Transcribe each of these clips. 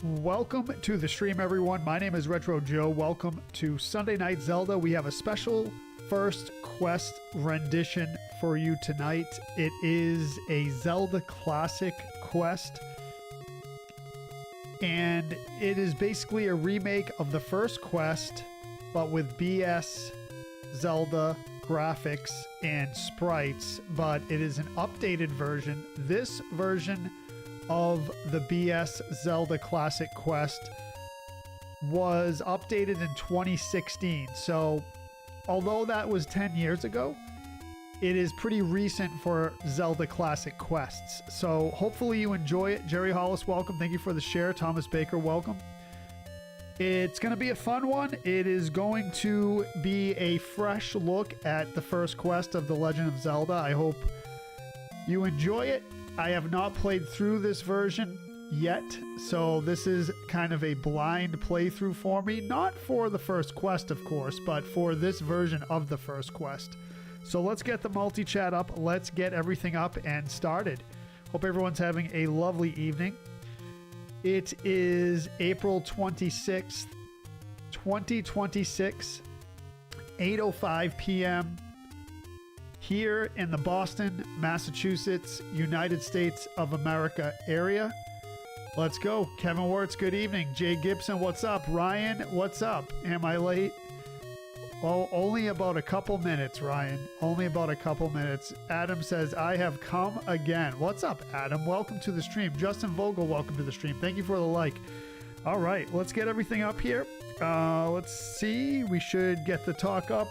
Welcome to the stream, everyone. My name is Retro Joe. Welcome to Sunday Night Zelda. We have a special first quest rendition for you tonight. It is a Zelda classic quest, and it is basically a remake of the first quest, but with BS Zelda graphics and sprites, but it is an updated version. This version of the BS Zelda Classic Quest was updated in 2016. So, although that was 10 years ago, it is pretty recent for Zelda Classic Quests. So, hopefully you enjoy it. Jerry Hollis, welcome. Thank you for the share. Thomas Baker, welcome. It's going to be a fun one. It is going to be a fresh look at the first quest of The Legend of Zelda. I hope you enjoy it. I have not played through this version yet, so this is kind of a blind playthrough for me. Not for the first quest, of course, but for this version of the first quest. So let's get the multi-chat up. Let's get everything up and started. Hope everyone's having a lovely evening. It is April 26th, 2026, 8:05 p.m. here in the Boston, Massachusetts, United States of America area. Let's go. Kevin Wirtz, good evening. Jay Gibson, what's up? Ryan, what's up? Am I late? Oh, only about a couple minutes, Ryan. Only about a couple minutes. Adam says, I have come again. What's up, Adam? Welcome to the stream. Justin Vogel, welcome to the stream. Thank you for the like. All right, let's get everything up here. Let's see. We should get the talk up.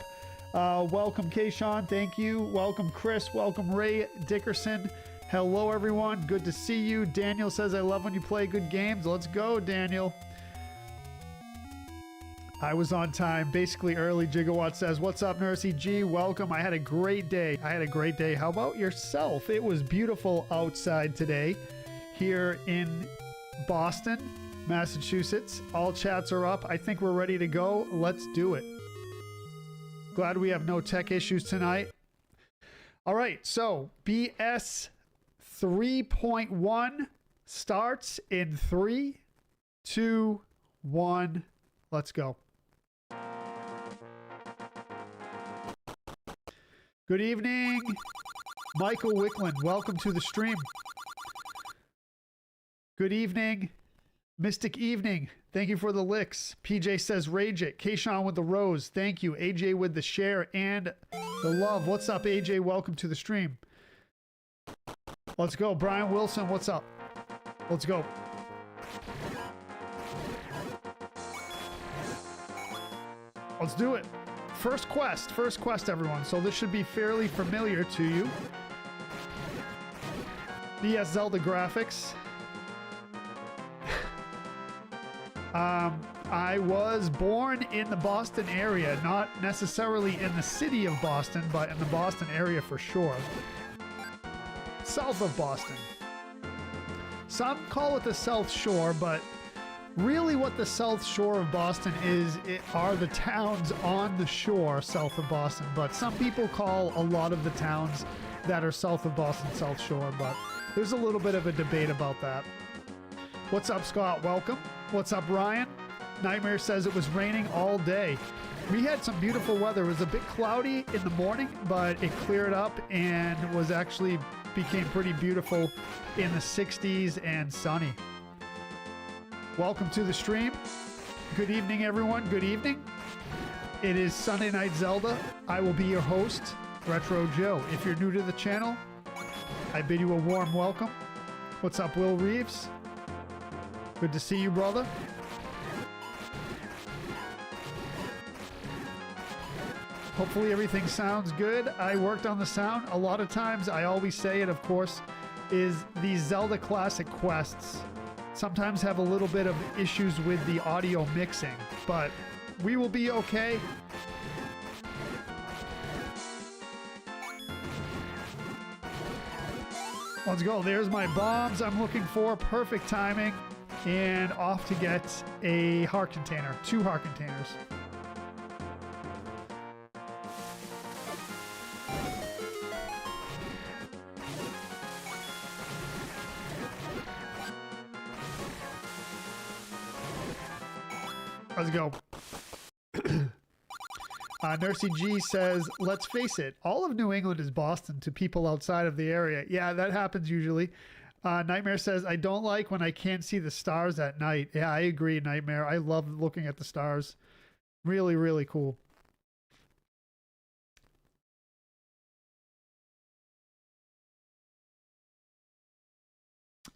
Welcome, Kayshawn. Thank you. Welcome, Chris. Welcome, Ray Dickerson. Hello, everyone. Good to see you. Daniel says, I love when you play good games. Let's go, Daniel. I was on time, basically early. Gigawatt says, what's up, Nursey G? Welcome. I had a great day. How about yourself? It was beautiful outside today here in Boston, Massachusetts. All chats are up. I think we're ready to go. Let's do it. Glad we have no tech issues tonight. All right, so BS 3.1 starts in 3, 2, 1. Let's go. Good evening, Michael Wickland. Welcome to the stream. Good evening, Mystic Evening. Thank you for the licks. PJ says, rage it. Kayshawn with the rose. Thank you. AJ with the share and the love. What's up, AJ? Welcome to the stream. Let's go. Brian Wilson, what's up? Let's go. Let's do it. First quest, everyone. So this should be fairly familiar to you. BS Zelda graphics. I was born in the Boston area, not necessarily in the city of Boston, but in the Boston area for sure. South of Boston. Some call it the South Shore, but really what the South Shore of Boston is, are the towns on the shore south of Boston. But some people call a lot of the towns that are south of Boston South Shore, but there's a little bit of a debate about that. What's up, Scott? Welcome. What's up, Ryan? Nightmare says it was raining all day. We had some beautiful weather. It was a bit cloudy in the morning, but it cleared up and was actually became pretty beautiful in the 60s and sunny. Welcome to the stream. Good evening, everyone. Good evening. It is Sunday Night Zelda. I will be your host, Retro Joe. If you're new to the channel, I bid you a warm welcome. What's up, Will Reeves? Good to see you, brother. Hopefully everything sounds good. I worked on the sound. A lot of times, I always say it, of course, is these Zelda Classic quests sometimes have a little bit of issues with the audio mixing, but we will be okay. Let's go. There's my bombs I'm looking for. Perfect timing. And off to get a heart container. 2 heart containers. Let's go. Nursey G says, let's face it, all of New England is Boston to people outside of the area. Yeah, that happens usually. Nightmare says, I don't like when I can't see the stars at night. Yeah, I agree, Nightmare. I love looking at the stars. Really, really cool.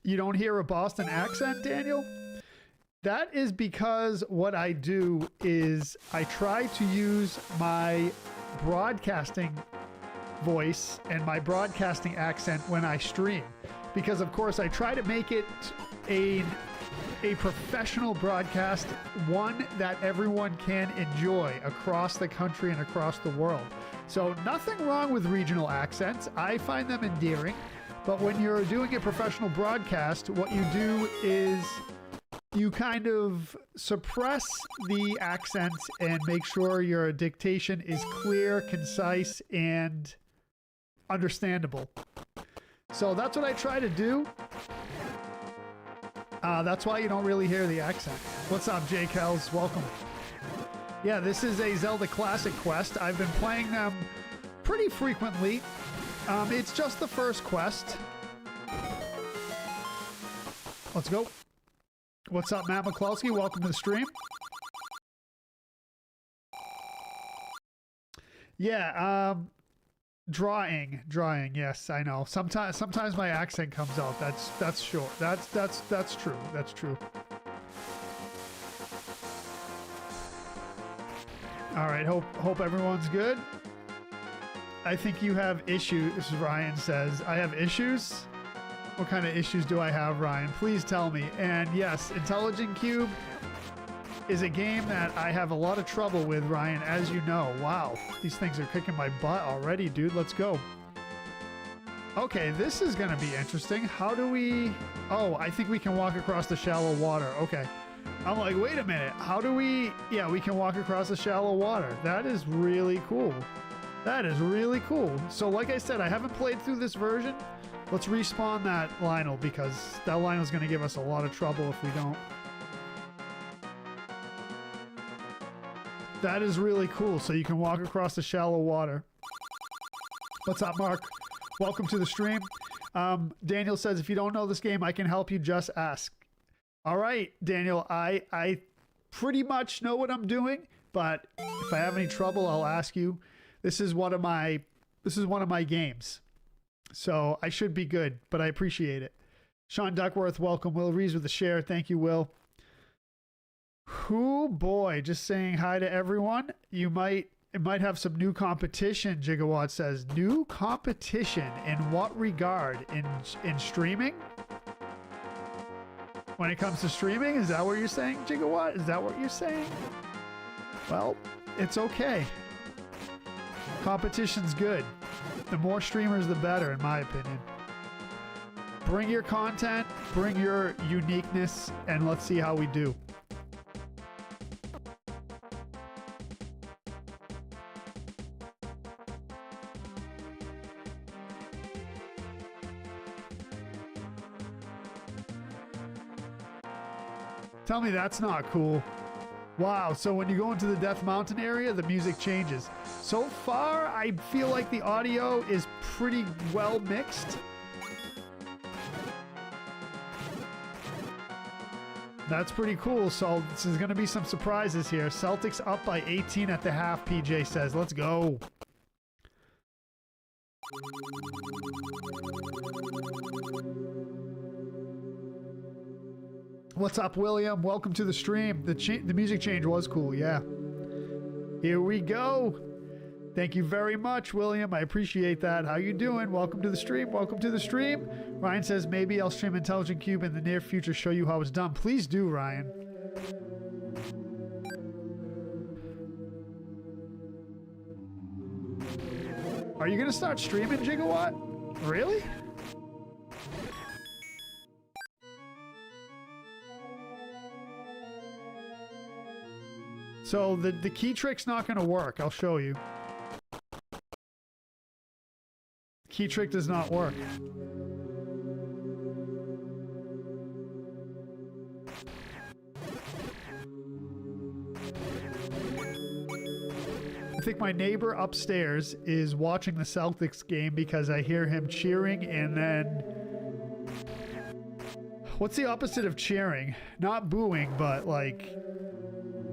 You don't hear a Boston accent, Daniel? That is because what I do is I try to use my broadcasting voice and my broadcasting accent when I stream. Because, of course, I try to make it a professional broadcast, one that everyone can enjoy across the country and across the world. So nothing wrong with regional accents. I find them endearing. But when you're doing a professional broadcast, what you do is you kind of suppress the accents and make sure your dictation is clear, concise, and understandable. So that's what I try to do. That's why you don't really hear the accent. What's up, Jake Hells? Welcome. Yeah, this is a Zelda Classic quest. I've been playing them pretty frequently. It's just the first quest. Let's go. What's up, Matt McCloskey? Welcome to the stream. Yeah, drawing. Yes, I know. Sometimes my accent comes out. That's sure. That's true. That's true. All right. Hope everyone's good. I think you have issues, Ryan says. I have issues? What kind of issues do I have, Ryan? Please tell me. And yes, Intelligent Cube is a game that I have a lot of trouble with, Ryan, as you know. Wow, these things are kicking my butt already, dude. Let's go. Okay, this is going to be interesting. How do we... Oh, I think we can walk across the shallow water. Okay. I'm like, wait a minute. How do we... Yeah, we can walk across the shallow water. That is really cool. That is really cool. So like I said, I haven't played through this version. Let's respawn that Lionel because that Lionel's going to give us a lot of trouble if we don't. That is really cool. So you can walk across the shallow water. What's up, Mark? Welcome to the stream. Daniel says, if you don't know this game, I can help you. Just ask. All right, Daniel, I pretty much know what I'm doing, but if I have any trouble, I'll ask you. This is one of my games. So I should be good, but I appreciate it. Sean Duckworth, welcome. Will Reeves with the share. Thank you, Will. Whoo boy, just saying hi to everyone. It might have some new competition, Gigawatt says. New competition in what regard? In streaming? When it comes to streaming? Is that what you're saying, Gigawatt? Is that what you're saying? Well, it's okay. Competition's good. The more streamers, the better, in my opinion. Bring your content, bring your uniqueness, and let's see how we do. Tell me that's not cool. Wow, so when you go into the Death Mountain area, the music changes. So far, I feel like the audio is pretty well mixed. That's pretty cool. So this is going to be some surprises here. Celtics up by 18 at the half, PJ says. Let's go. What's up, William? Welcome to the stream. The music change was cool, yeah. Here we go. Thank you very much, William. I appreciate that. How you doing? Welcome to the stream. Welcome to the stream. Ryan says, maybe I'll stream Intelligent Cube in the near future, show you how it's done. Please do, Ryan. Are you going to start streaming, Gigawatt? Really? So the key trick's not going to work. I'll show you. Key trick does not work. I think my neighbor upstairs is watching the Celtics game because I hear him cheering and then... What's the opposite of cheering? Not booing, but like...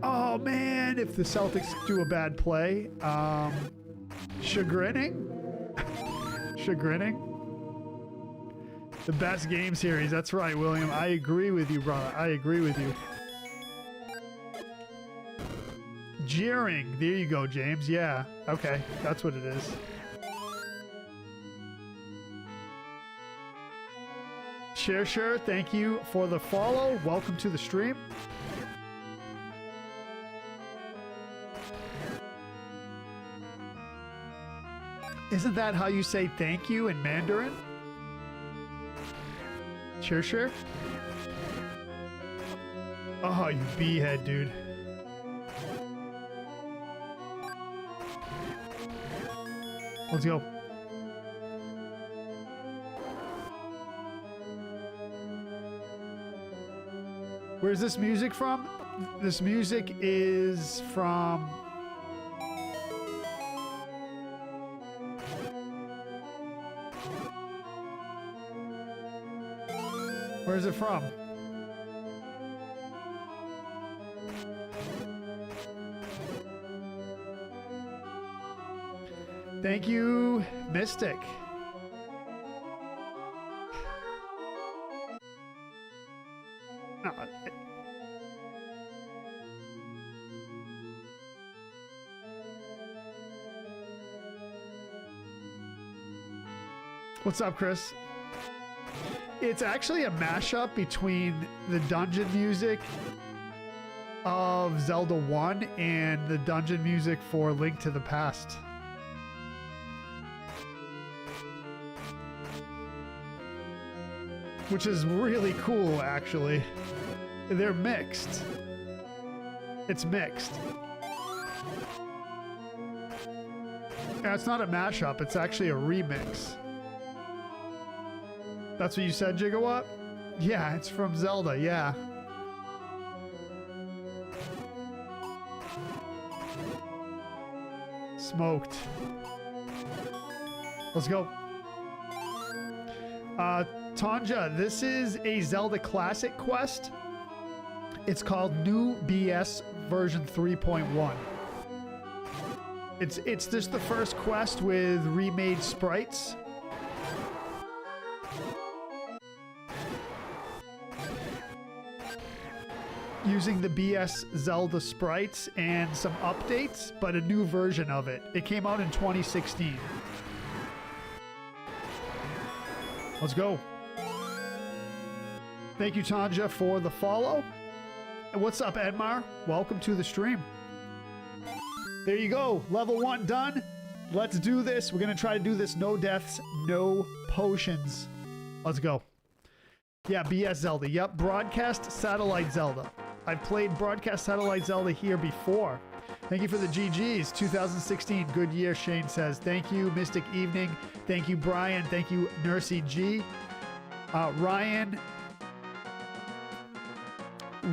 Oh man, if the Celtics do a bad play. Chagrining? Chagrining? The best game series. That's right, William. I agree with you, brother. I agree with you. Jeering. There you go, James. Yeah. Okay. That's what it is. Sure. Thank you for the follow. Welcome to the stream. Isn't that how you say thank you in Mandarin? Sure. Oh, you b-head, dude. Let's go. Where's this music from? This music is from... Where's it from? Thank you, Mystic. What's up, Chris? It's actually a mashup between the dungeon music of Zelda 1 and the dungeon music for Link to the Past. Which is really cool, actually. They're mixed. It's mixed. Yeah, it's not a mashup, it's actually a remix. That's what you said, Gigawatt? Yeah, it's from Zelda, yeah. Smoked. Let's go. Tanja, this is a Zelda Classic quest. It's called New BS version 3.1. It's just the first quest with remade sprites. Using the BS Zelda sprites and some updates, but a new version of it. It came out in 2016. Let's go. Thank you, Tanja, for the follow. And what's up, Edmar? Welcome to the stream. There you go. Level 1 done. Let's do this. We're going to try to do this. No deaths, no potions. Let's go. Yeah, BS Zelda. Yep, Broadcast Satellite Zelda. I've played Broadcast Satellite Zelda here before. Thank you for the GGs. 2016, good year, Shane says. Thank you, Mystic Evening. Thank you, Brian. Thank you, Nursey G. Ryan,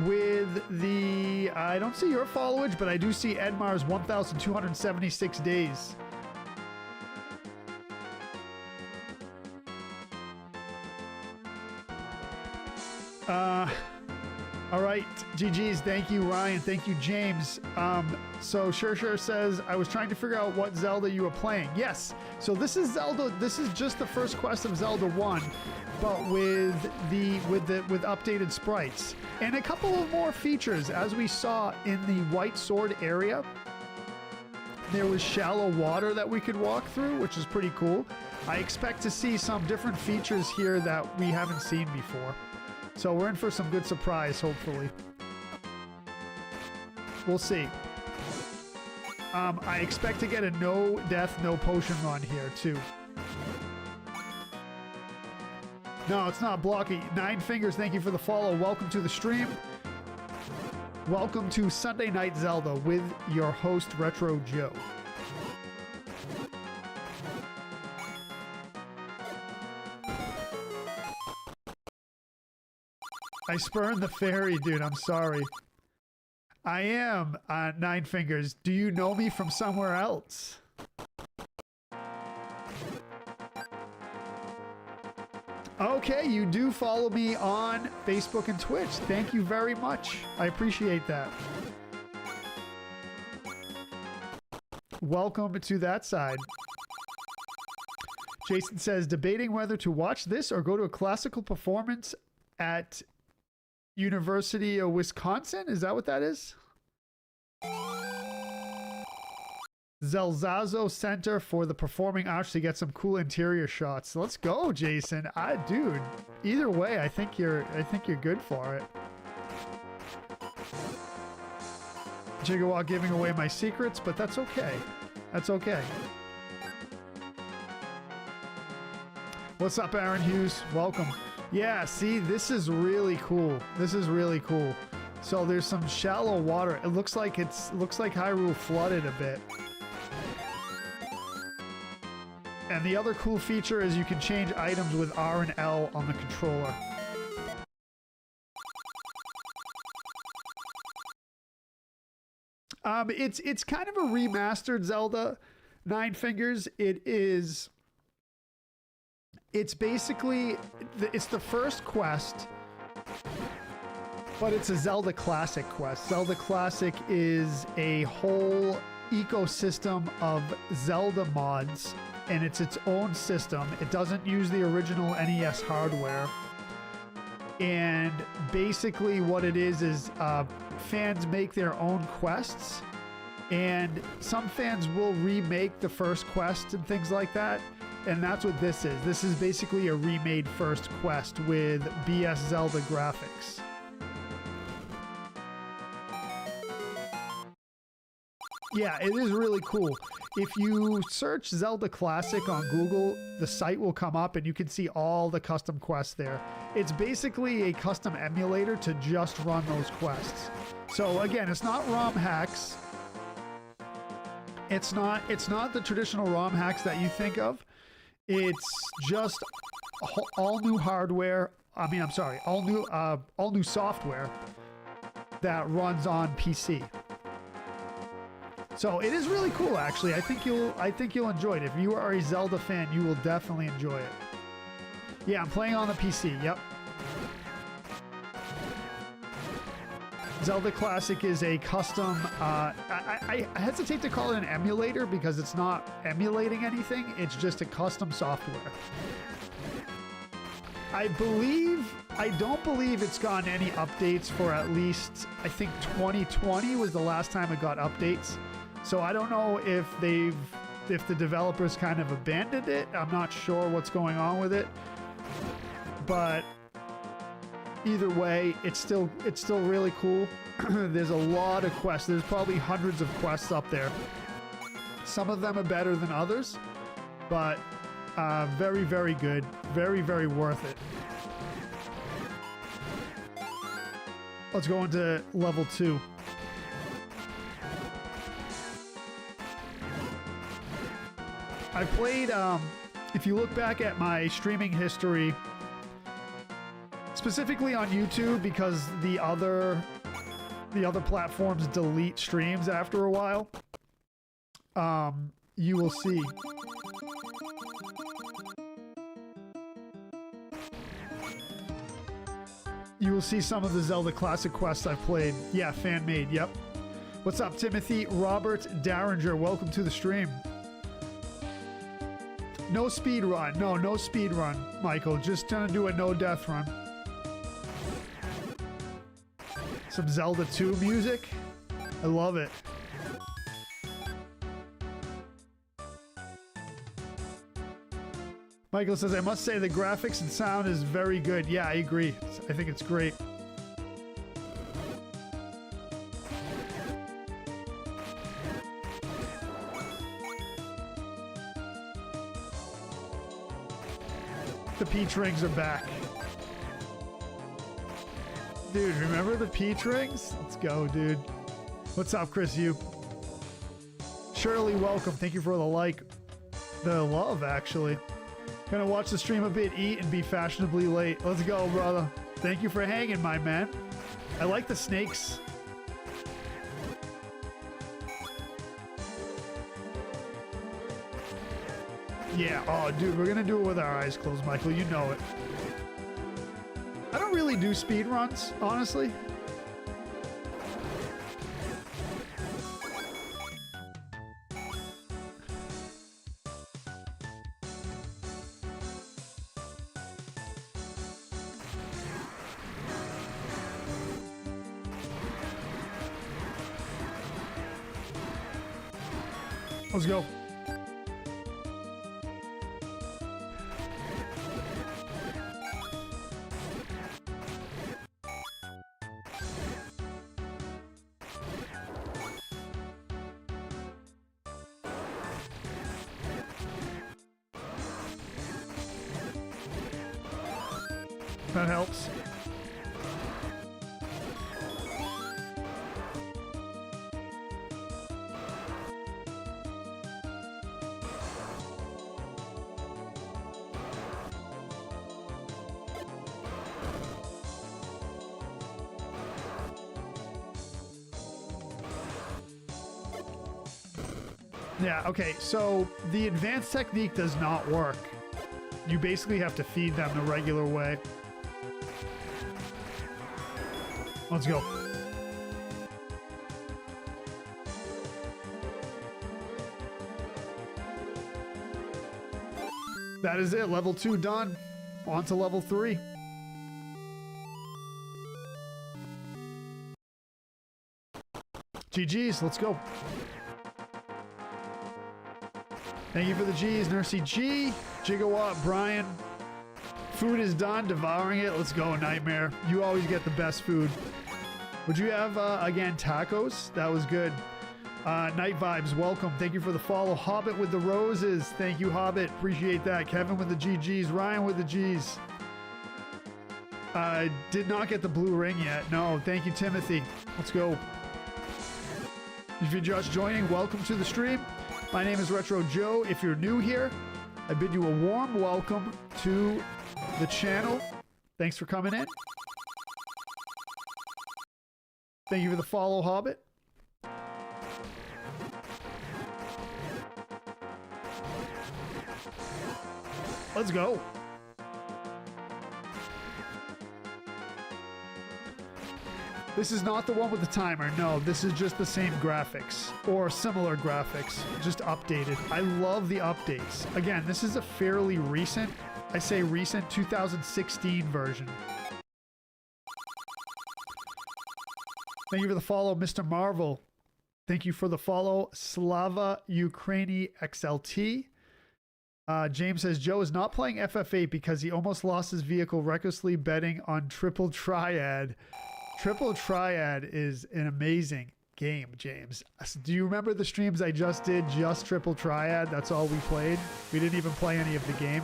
with the... I don't see your followage, but I do see Edmar's 1,276 days. All right, GG's. Thank you, Ryan. Thank you, James. So Sure says, I was trying to figure out what Zelda you were playing. Yes. So this is Zelda. This is just the first quest of Zelda 1, but with updated sprites and a couple of more features. As we saw in the White Sword area, there was shallow water that we could walk through, which is pretty cool. I expect to see some different features here that we haven't seen before. So we're in for some good surprise, hopefully. We'll see. I expect to get a no death, no potion run here, too. No, it's not blocky. Nine Fingers, thank you for the follow. Welcome to the stream. Welcome to Sunday Night Zelda with your host, Retro Joe. I spurned the fairy, dude. I'm sorry. I am, Nine Fingers. Do you know me from somewhere else? Okay, you do follow me on Facebook and Twitch. Thank you very much. I appreciate that. Welcome to that side. Jason says, debating whether to watch this or go to a classical performance at University of Wisconsin? Is that what that is? Zelzazo Center for the Performing Arts to get some cool interior shots. Let's go, Jason. Dude, either way, I think you're good for it. Jiggawa giving away my secrets, but that's okay. That's okay. What's up, Aaron Hughes? Welcome. Yeah, see, this is really cool. This is really cool. So there's some shallow water. It looks like Hyrule flooded a bit. And the other cool feature is you can change items with R and L on the controller. It's kind of a remastered Zelda, Nine Fingers. It's basically, it's the first quest, but it's a Zelda Classic quest. Zelda Classic is a whole ecosystem of Zelda mods, and it's its own system. It doesn't use the original NES hardware. And basically what it is fans make their own quests, and some fans will remake the first quest and things like that. And that's what this is. This is basically a remade first quest with BS Zelda graphics. Yeah, it is really cool. If you search Zelda Classic on Google, the site will come up and you can see all the custom quests there. It's basically a custom emulator to just run those quests. So again, it's not ROM hacks. It's not the traditional ROM hacks that you think of. It's just all new hardware. I mean, I'm sorry, all new software that runs on PC. So it is really cool, actually. I think you'll enjoy it. If you are a Zelda fan, you will definitely enjoy it. Yeah, I'm playing on the PC. Yep. Zelda Classic is a custom. I hesitate to call it an emulator because it's not emulating anything. It's just a custom software. I don't believe it's gotten any updates for at least, I think 2020 was the last time it got updates. So I don't know if the developers kind of abandoned it. I'm not sure what's going on with it. But either way, it's still really cool. There's a lot of quests. There's probably hundreds of quests up there. Some of them are better than others, but very, very good. Very, very worth it. Let's go into level 2. I played, if you look back at my streaming history, specifically on YouTube, because the other platforms delete streams after a while, you will see. You will see some of the Zelda Classic quests I've played. Yeah, fan-made, yep. What's up, Timothy? Robert Darringer, welcome to the stream. No speed run. No speed run, Michael. Just gonna do a no death run. Some Zelda 2 music. I love it. Michael says, I must say the graphics and sound is very good. Yeah, I agree. I think it's great. The peach rings are back. Dude, remember the peach rings? Let's go, dude. What's up, Chris? You. Shirley, welcome. Thank you for the like. The love, actually. Gonna watch the stream a bit, eat, and be fashionably late. Let's go, brother. Thank you for hanging, my man. I like the snakes. Yeah, oh, dude, we're gonna do it with our eyes closed, Michael. You know it. I don't really do speed runs, honestly. Let's go. That helps. Yeah, okay, so the advanced technique does not work. You basically have to feed them the regular way. Let's go. That is it. Level 2 done. On to level 3. GG's. Let's go. Thank you for the G's. Nursey G. Gigawatt. Brian. Food is done. Devouring it. Let's go, Nightmare. You always get the best food. Would you have, again, tacos? That was good. Night Vibes, welcome. Thank you for the follow. Hobbit with the roses. Thank you, Hobbit. Appreciate that. Kevin with the GGs. Ryan with the G's. Did not get the blue ring yet. No, thank you, Timothy. Let's go. If you're just joining, welcome to the stream. My name is Retro Joe. If you're new here, I bid you a warm welcome to the channel. Thanks for coming in. Thank you for the follow, Hobbit. Let's go. This is not the one with the timer. No, this is just the same graphics or similar graphics, just updated. I love the updates. Again, this is a fairly recent, I say recent, 2016 version. Thank you for the follow, Mr. Marvel. Thank you for the follow, Slava Ukraini XLT. James says, Joe is not playing FF8 because he almost lost his vehicle recklessly betting on Triple Triad. Triple Triad is an amazing game, James. Do you remember the streams I just did, just Triple Triad? That's all we played. We didn't even play any of the game.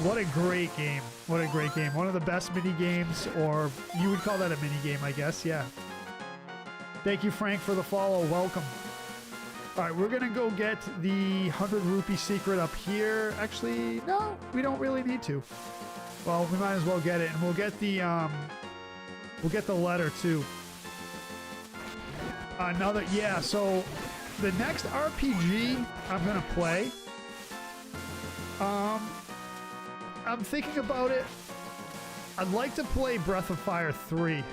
What a great game. What a great game. One of the best mini games, or you would call that a mini game, I guess. Yeah. Thank you, Frank, for the follow. Welcome. All right, we're going to go get the 100 rupee secret up here. Actually, no, we don't really need to. Well, we might as well get it, and we'll get the letter too. Another, yeah, so the next RPG I'm going to play, I'm thinking about it. I'd like to play Breath of Fire 3.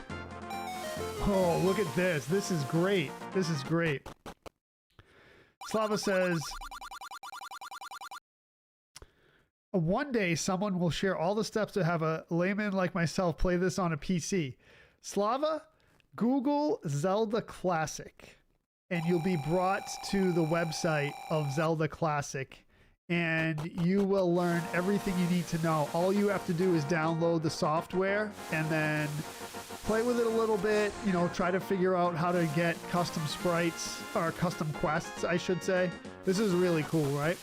Oh, look at this. This is great. This is great. Slava says, one day someone will share all the steps to have a layman like myself play this on a PC. Slava, Google Zelda Classic, and you'll be brought to the website of Zelda Classic, and you will learn everything you need to know. All you have to do is download the software and then play with it a little bit, you know, try to figure out how to get custom sprites, or custom quests, I should say. This is really cool, right?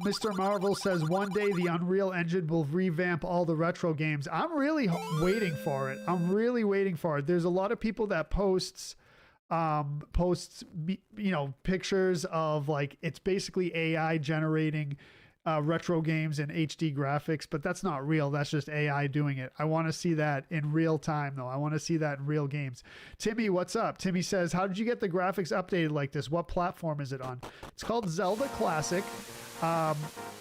Mr. Marvel says, one day the Unreal Engine will revamp all the retro games. I'm really waiting for it. I'm really waiting for it. There's a lot of people that posts, you know, pictures of, like, it's basically AI generating retro games and HD graphics, but that's not real. That's just AI doing it. I want to see that in real time, though. I want to see that in real games. Timmy, what's up? Timmy says, how did you get the graphics updated like this? What platform is it on? It's called Zelda Classic.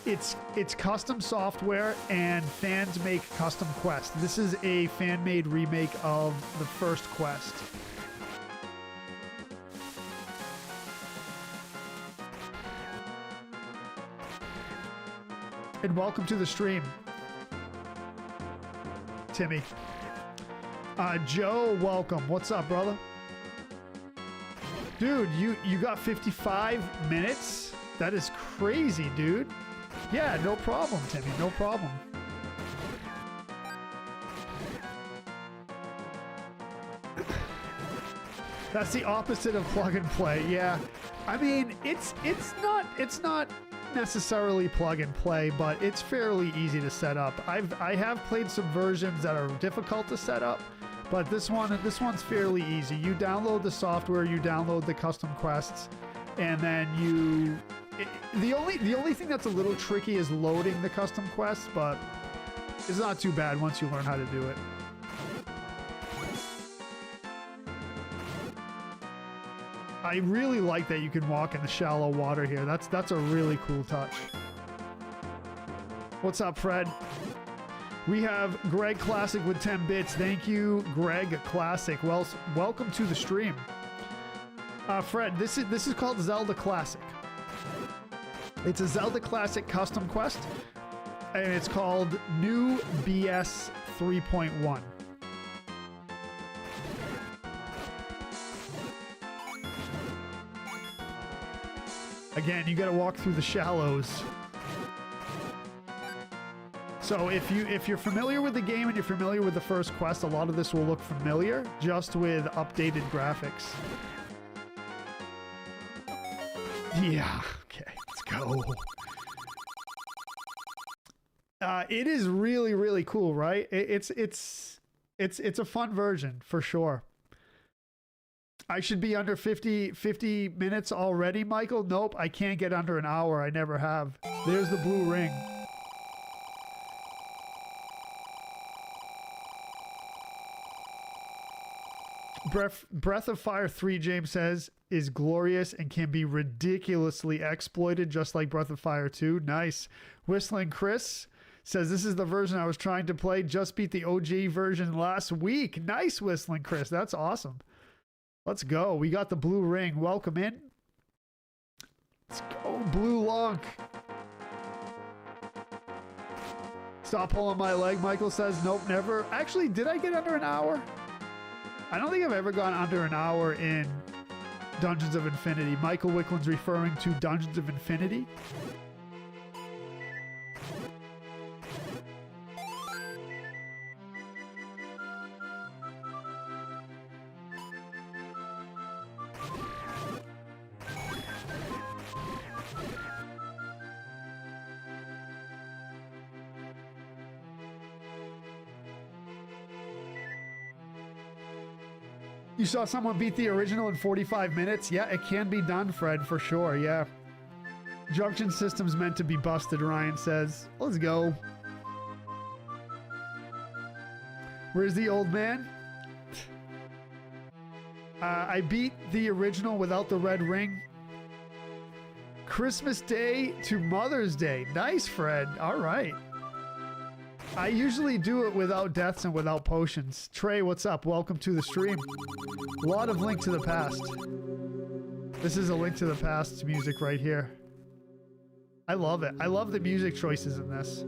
It's custom software, and fans make custom quests. This is a fan-made remake of the first quest. And welcome to the stream, Timmy. Joe, welcome. What's up, brother? Dude, you got 55 minutes? That is crazy, dude. Yeah, no problem, Timmy. No problem. That's the opposite of plug and play. Yeah, I mean, it's not necessarily plug and play, but it's fairly easy to set up. I have played some versions that are difficult to set up, but this one's fairly easy. You download the software, you download the custom quests, and then the only thing that's a little tricky is loading the custom quests, but it's not too bad once you learn how to do it. I really like that you can walk in the shallow water here. That's a really cool touch. What's up, Fred? We have Greg Classic with 10 bits. Thank you, Greg Classic. Well, welcome to the stream. Fred, this is called Zelda Classic. It's a Zelda Classic custom quest, and it's called New BS 3.1. Again, you got to walk through the shallows. So if you're familiar with the game and you're familiar with the first quest, a lot of this will look familiar, just with updated graphics. Yeah, okay, let's go. It is really, really cool, right? It's a fun version for sure. I should be under 50 minutes already, Michael. Nope, I can't get under an hour. I never have. There's the blue ring. Breath of Fire 3, James says, is glorious and can be ridiculously exploited, just like Breath of Fire 2. Nice. Whistling Chris says, this is the version I was trying to play. Just beat the OG version last week. Nice, Whistling Chris. That's awesome. Let's go. We got the blue ring. Welcome in. Let's go, Blue Lunk. Stop pulling my leg, Michael says. Nope, never. Actually, did I get under an hour? I don't think I've ever gone under an hour in Dungeons of Infinity. Michael Wickland's referring to Dungeons of Infinity. You saw someone beat the original in 45 minutes? Yeah, it can be done, Fred, for sure, yeah. Junction system's meant to be busted, Ryan says. Let's go. Where's the old man? I beat the original without the red ring. Christmas Day to Mother's Day. Nice, Fred. All right. I usually do it without deaths and without potions. Trey, what's up? Welcome to the stream. A lot of Link to the Past. This is a Link to the Past music right here. I love it. I love the music choices in this.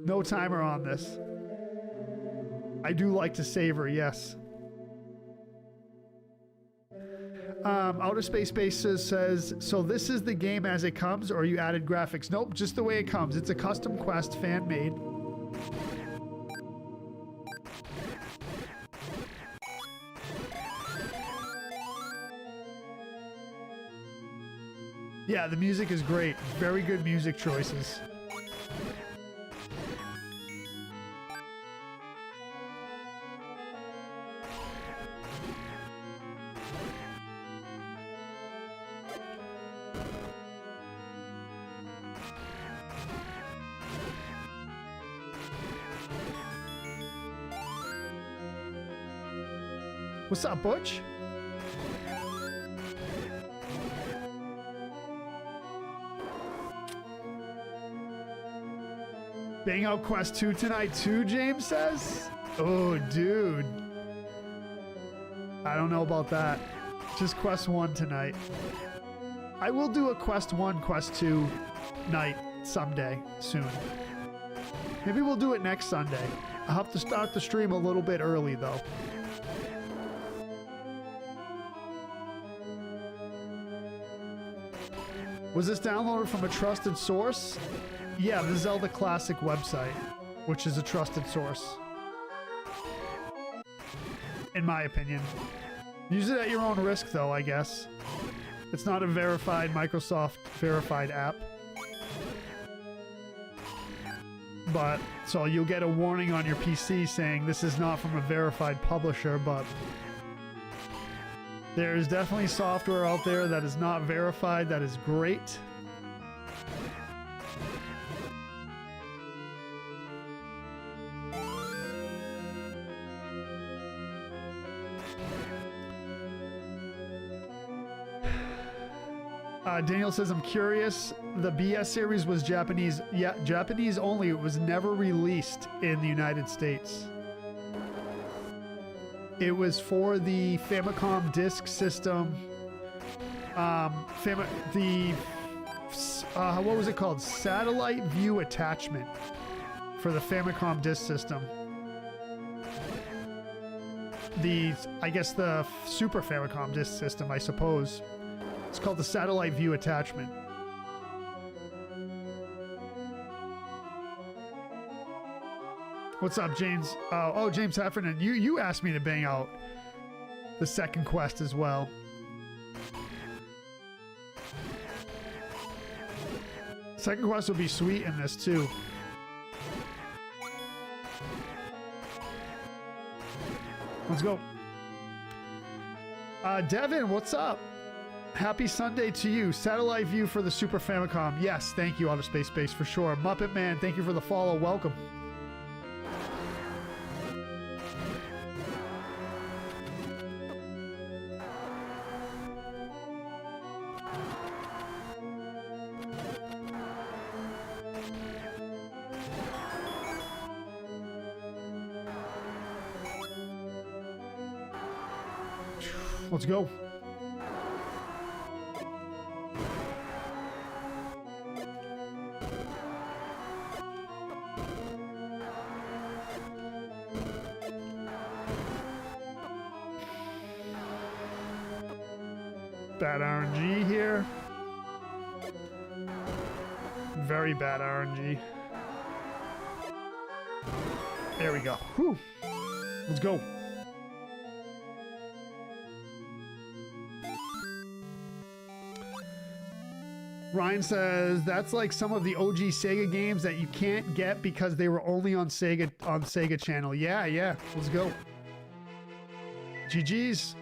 No timer on this. I do like to savor, yes. Outer Space Bases says, so this is the game as it comes, or you added graphics? Nope, just the way it comes. It's a custom quest, fan-made. Yeah, the music is great. Very good music choices. What's up, Butch? Bang out Quest 2 tonight too, James says? Oh, dude. I don't know about that. Just Quest 1 tonight. I will do a Quest 1, Quest 2 night someday, soon. Maybe we'll do it next Sunday. I'll have to start the stream a little bit early, though. Was this downloaded from a trusted source? Yeah, the Zelda Classic website, which is a trusted source. In my opinion. Use it at your own risk, though, I guess. It's not a verified, Microsoft verified app. But, so you'll get a warning on your PC saying this is not from a verified publisher, but there is definitely software out there that is not verified that is great. Daniel says, I'm curious. The BS series was Japanese. Yeah, Japanese only. It was never released in the United States. It was for the Famicom disk system. What was it called? Satellite view attachment for the Famicom disk system. I guess the Super Famicom disk system, I suppose. It's called the satellite view attachment. What's up, James? Oh, James Heffernan, you asked me to bang out the second quest as well. Second quest will be sweet in this too. Let's go. Devin, what's up? Happy Sunday to you. Satellite view for the Super Famicom. Yes, thank you, Outer Space Space, for sure. Muppet Man, thank you for the follow. Welcome. Let's go. Bad RNG here. Very bad RNG. There we go. Whew. Let's go. Ryan says that's like some of the OG Sega games that you can't get because they were only on Sega Channel. Yeah. Let's go. GG's.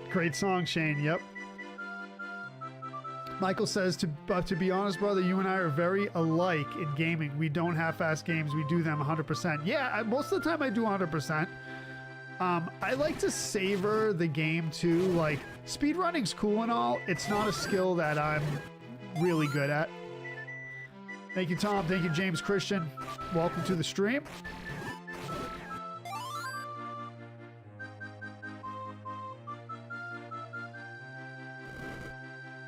Great song, Shane. Yep. Michael says, to be honest, brother, you and I are very alike in gaming. We don't half-ass games. We do them 100%. Yeah, most of the time I do 100%. I like to savor the game too. Like, speedrunning's cool and all. It's not a skill that I'm really good at. Thank you, Tom. Thank you, James Christian. Welcome to the stream.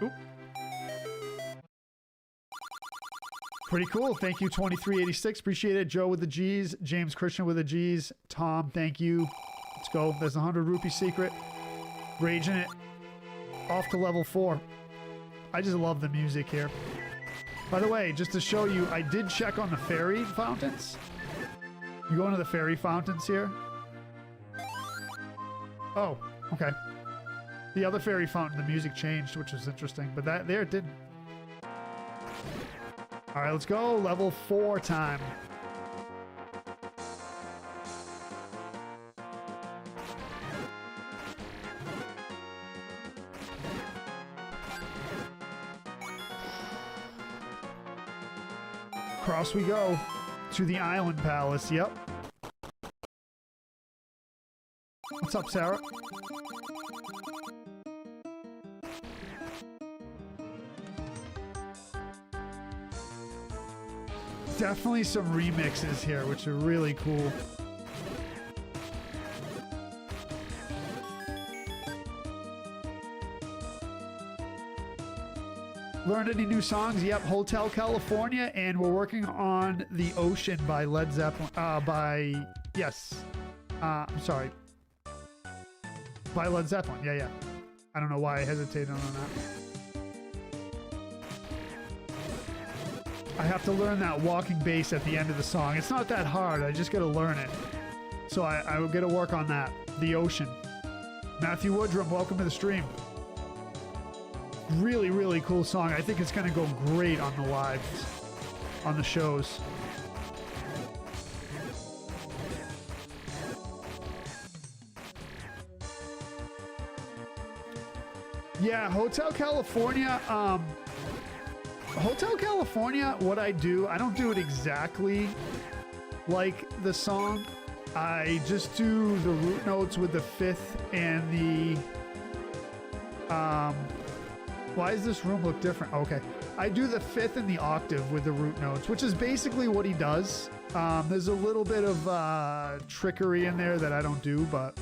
Oop. Pretty cool. Thank you, 2386. Appreciate it. Joe with the G's. James Christian with the G's. Tom, thank you. Let's go. There's a 100 rupee secret. Raging it. Off to level 4. I just love the music here. By the way, just to show you, I did check on the fairy fountains. You go into the fairy fountains here. Oh, okay. The other fairy fountain, the music changed, which is interesting. But that there, it didn't. All right, let's go. Level 4 time. Across we go to the Island Palace. Yep. What's up, Sarah? Definitely some remixes here, which are really cool. Learned any new songs? Yep, Hotel California, and we're working on The Ocean by Led Zeppelin. I'm sorry. By Led Zeppelin, yeah. I don't know why I hesitated on that. I have to learn that walking bass at the end of the song. It's not that hard, I just gotta learn it. So I will get to work on that. The Ocean. Matthew Woodrum, welcome to the stream. Really, really cool song. I think it's going to go great on the lives, on the shows. Yeah, Hotel California. Hotel California, what I do, I don't do it exactly like the song. I just do the root notes with the fifth and the... Why does this room look different? Okay. I do the fifth and the octave with the root notes, which is basically what he does. There's a little bit of trickery in there that I don't do, but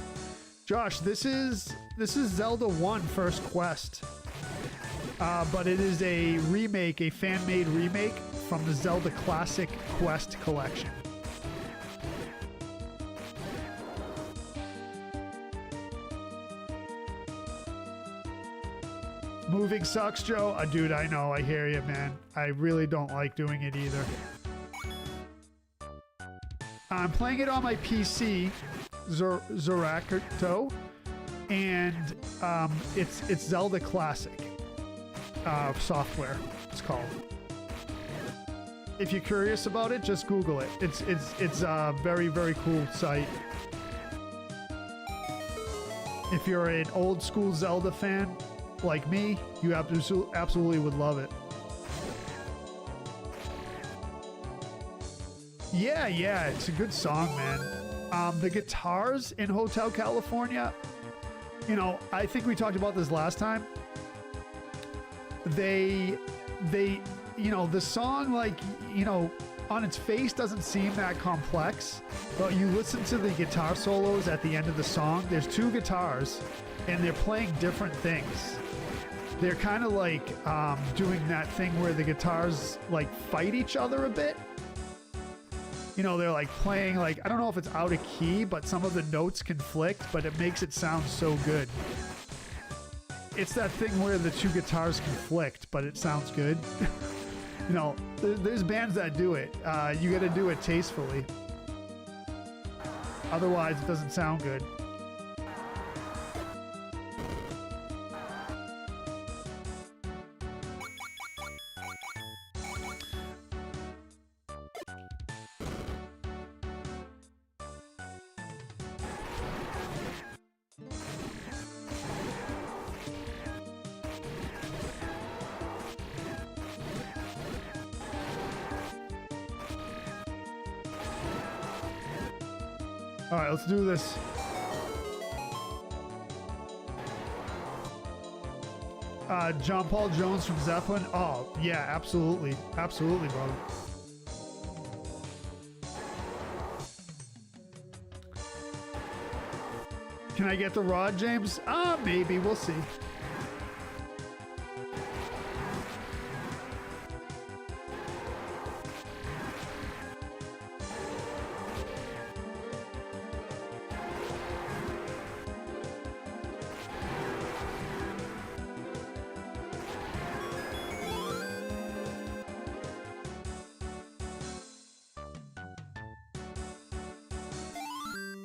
Josh, this is Zelda 1 First Quest. But it is a remake, a fan-made remake from the Zelda Classic Quest collection. Moving sucks, Joe. Dude, I know. I hear you, man. I really don't like doing it either. I'm playing it on my PC, Zorakerto, and it's Zelda Classic software. It's called. If you're curious about it, just Google it. It's a very, very cool site. If you're an old school Zelda fan like me, you absolutely would love it. Yeah, it's a good song, man. The guitars in Hotel California, you know, I think we talked about this last time. They, you know, the song, like, you know, on its face doesn't seem that complex, but you listen to the guitar solos at the end of the song. There's two guitars, and they're playing different things. They're kind of like doing that thing where the guitars like fight each other a bit. You know, they're like playing like, I don't know if it's out of key, but some of the notes conflict, but it makes it sound so good. It's that thing where the two guitars conflict, but it sounds good. You know, there's bands that do it. You got to do it tastefully. Otherwise, it doesn't sound good. All right, let's do this. John Paul Jones from Zeppelin. Oh, yeah, absolutely. Absolutely, brother. Can I get the rod, James? Maybe. We'll see.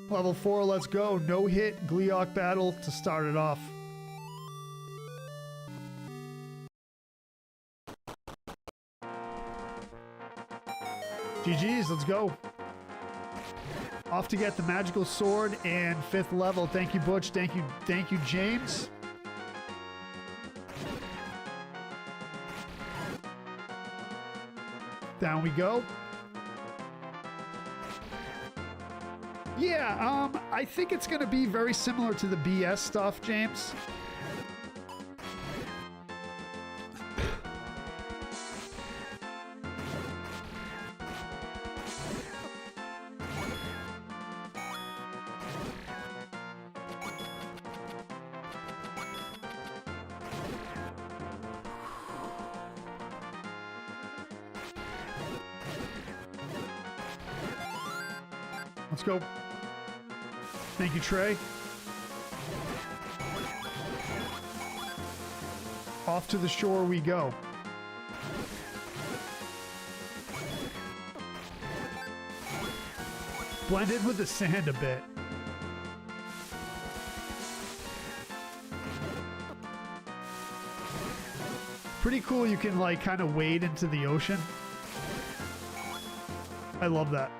Level 4, let's go. No hit, Gleeok battle to start it off. GG's, let's go. Off to get the magical sword and 5th level. Thank you, Butch. Thank you, James. Down we go. Yeah, I think it's going to be very similar to the BS stuff, James. Let's go. Thank you, Trey. Off to the shore we go. Blend in with the sand a bit. Pretty cool, you can like kind of wade into the ocean. I love that.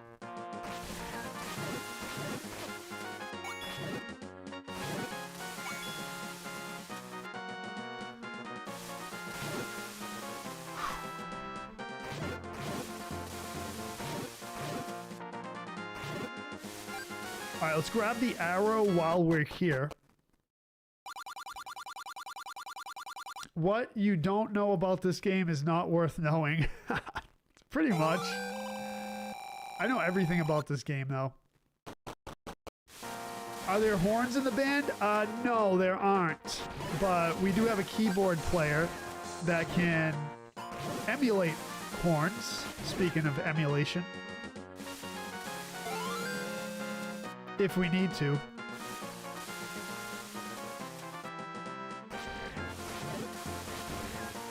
All right, let's grab the arrow while we're here. What you don't know about this game is not worth knowing. Pretty much. I know everything about this game, though. Are there horns in the band? No, there aren't. But we do have a keyboard player that can emulate horns, speaking of emulation. If we need to.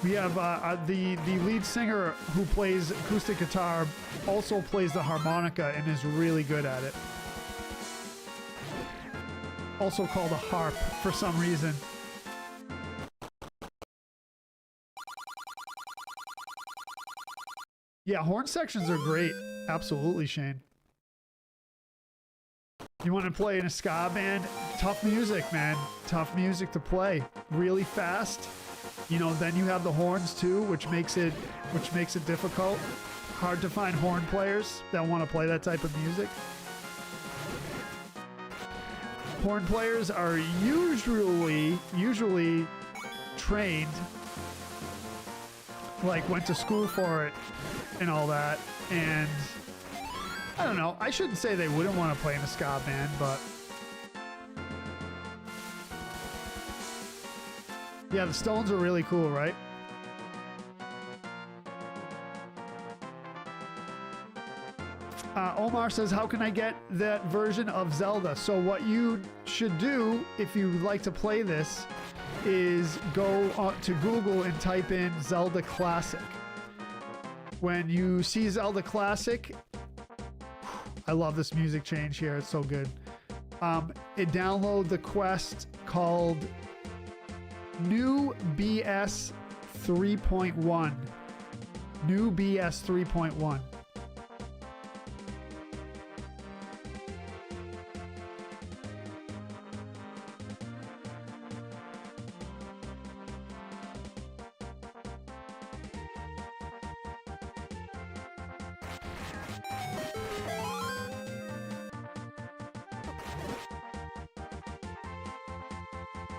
We have the lead singer who plays acoustic guitar also plays the harmonica and is really good at it. Also called a harp for some reason. Yeah, horn sections are great. Absolutely, Shane. You want to play in a ska band? Tough music, man. Tough music to play. Really fast. You know, then you have the horns too, which makes it difficult. Hard to find horn players that want to play that type of music. Horn players are usually trained, like went to school for it and all that, and I don't know. I shouldn't say they wouldn't want to play in a ska band, but yeah, the Stones are really cool, right? Omar says, how can I get that version of Zelda? So what you should do if you would like to play this is go to Google and type in Zelda Classic. When you see Zelda Classic, I love this music change here. It's so good. Download the quest called New BS 3.1. New BS 3.1.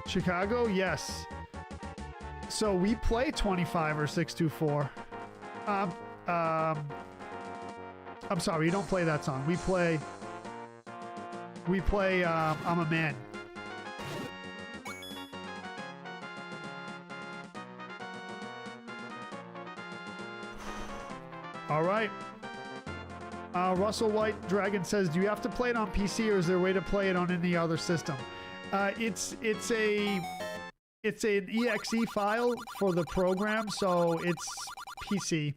Chicago, yes. So we play 25 or 624. I'm sorry, we don't play that song. We play I'm a Man. All right. Russell White Dragon says, do you have to play it on PC or is there a way to play it on any other system? It's an exe file for the program, so it's PC.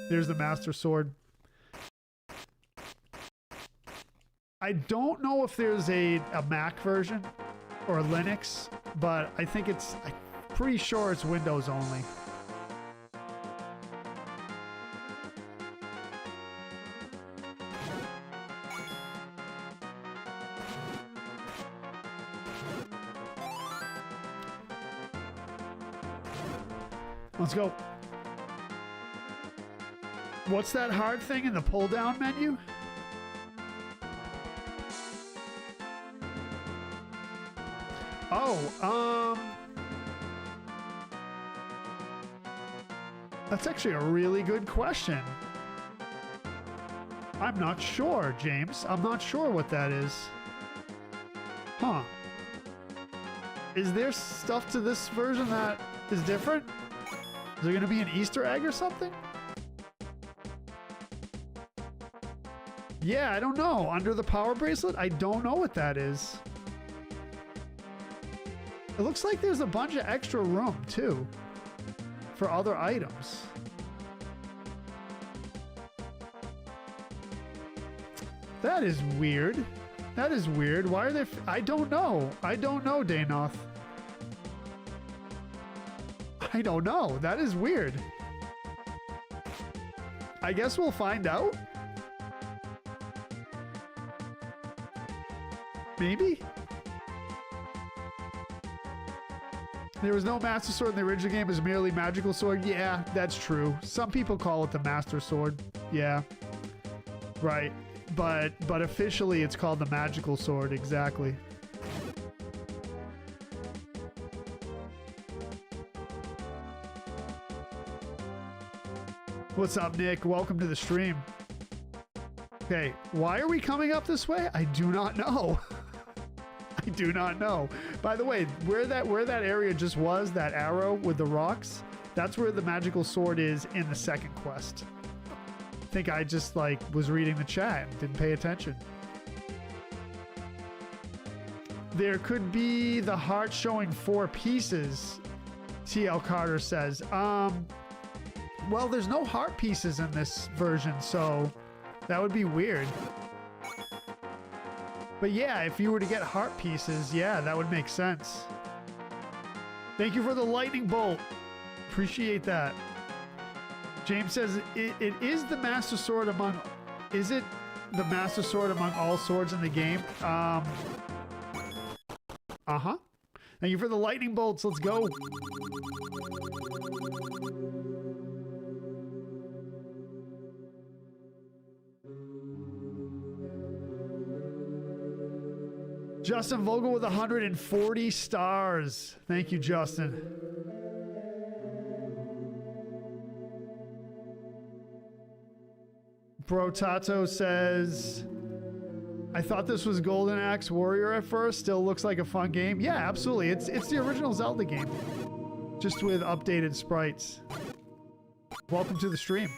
There's the Master Sword. I don't know if there's a Mac version or Linux, but I'm pretty sure it's Windows only. Let's go. What's that hard thing in the pull-down menu? Oh, that's actually a really good question. I'm not sure, James. I'm not sure what that is. Huh. Is there stuff to this version that is different? Is there going to be an Easter egg or something? Yeah, I don't know. Under the power bracelet? I don't know what that is. It looks like there's a bunch of extra room, too, for other items. That is weird. That is weird. Why are there... I don't know. I don't know, Danoth. I don't know. That is weird. I guess we'll find out. Maybe? There was no Master Sword in the original game. It was merely Magical Sword. Yeah, that's true. Some people call it the Master Sword. Yeah. Right. But officially it's called the Magical Sword. Exactly. What's up, Nick? Welcome to the stream. Okay, why are we coming up this way? I do not know. I do not know. By the way, where that area just was, that arrow with the rocks, that's where the Magical Sword is in the second quest. I think I just was reading the chat and didn't pay attention. There could be the heart showing 4 pieces, TL Carter says. Well, there's no heart pieces in this version, so that would be weird. But yeah, if you were to get heart pieces, yeah, that would make sense. Thank you for the lightning bolt. Appreciate that. James says, it is the Master Sword among... Is it the Master Sword among all swords in the game? Uh-huh. Thank you for the lightning bolts. Let's go. Justin Vogel with 140 stars. Thank you, Justin. Bro Tato says, I thought this was Golden Axe Warrior at first. Still looks like a fun game. Yeah, absolutely. It's the original Zelda game, just with updated sprites. Welcome to the stream.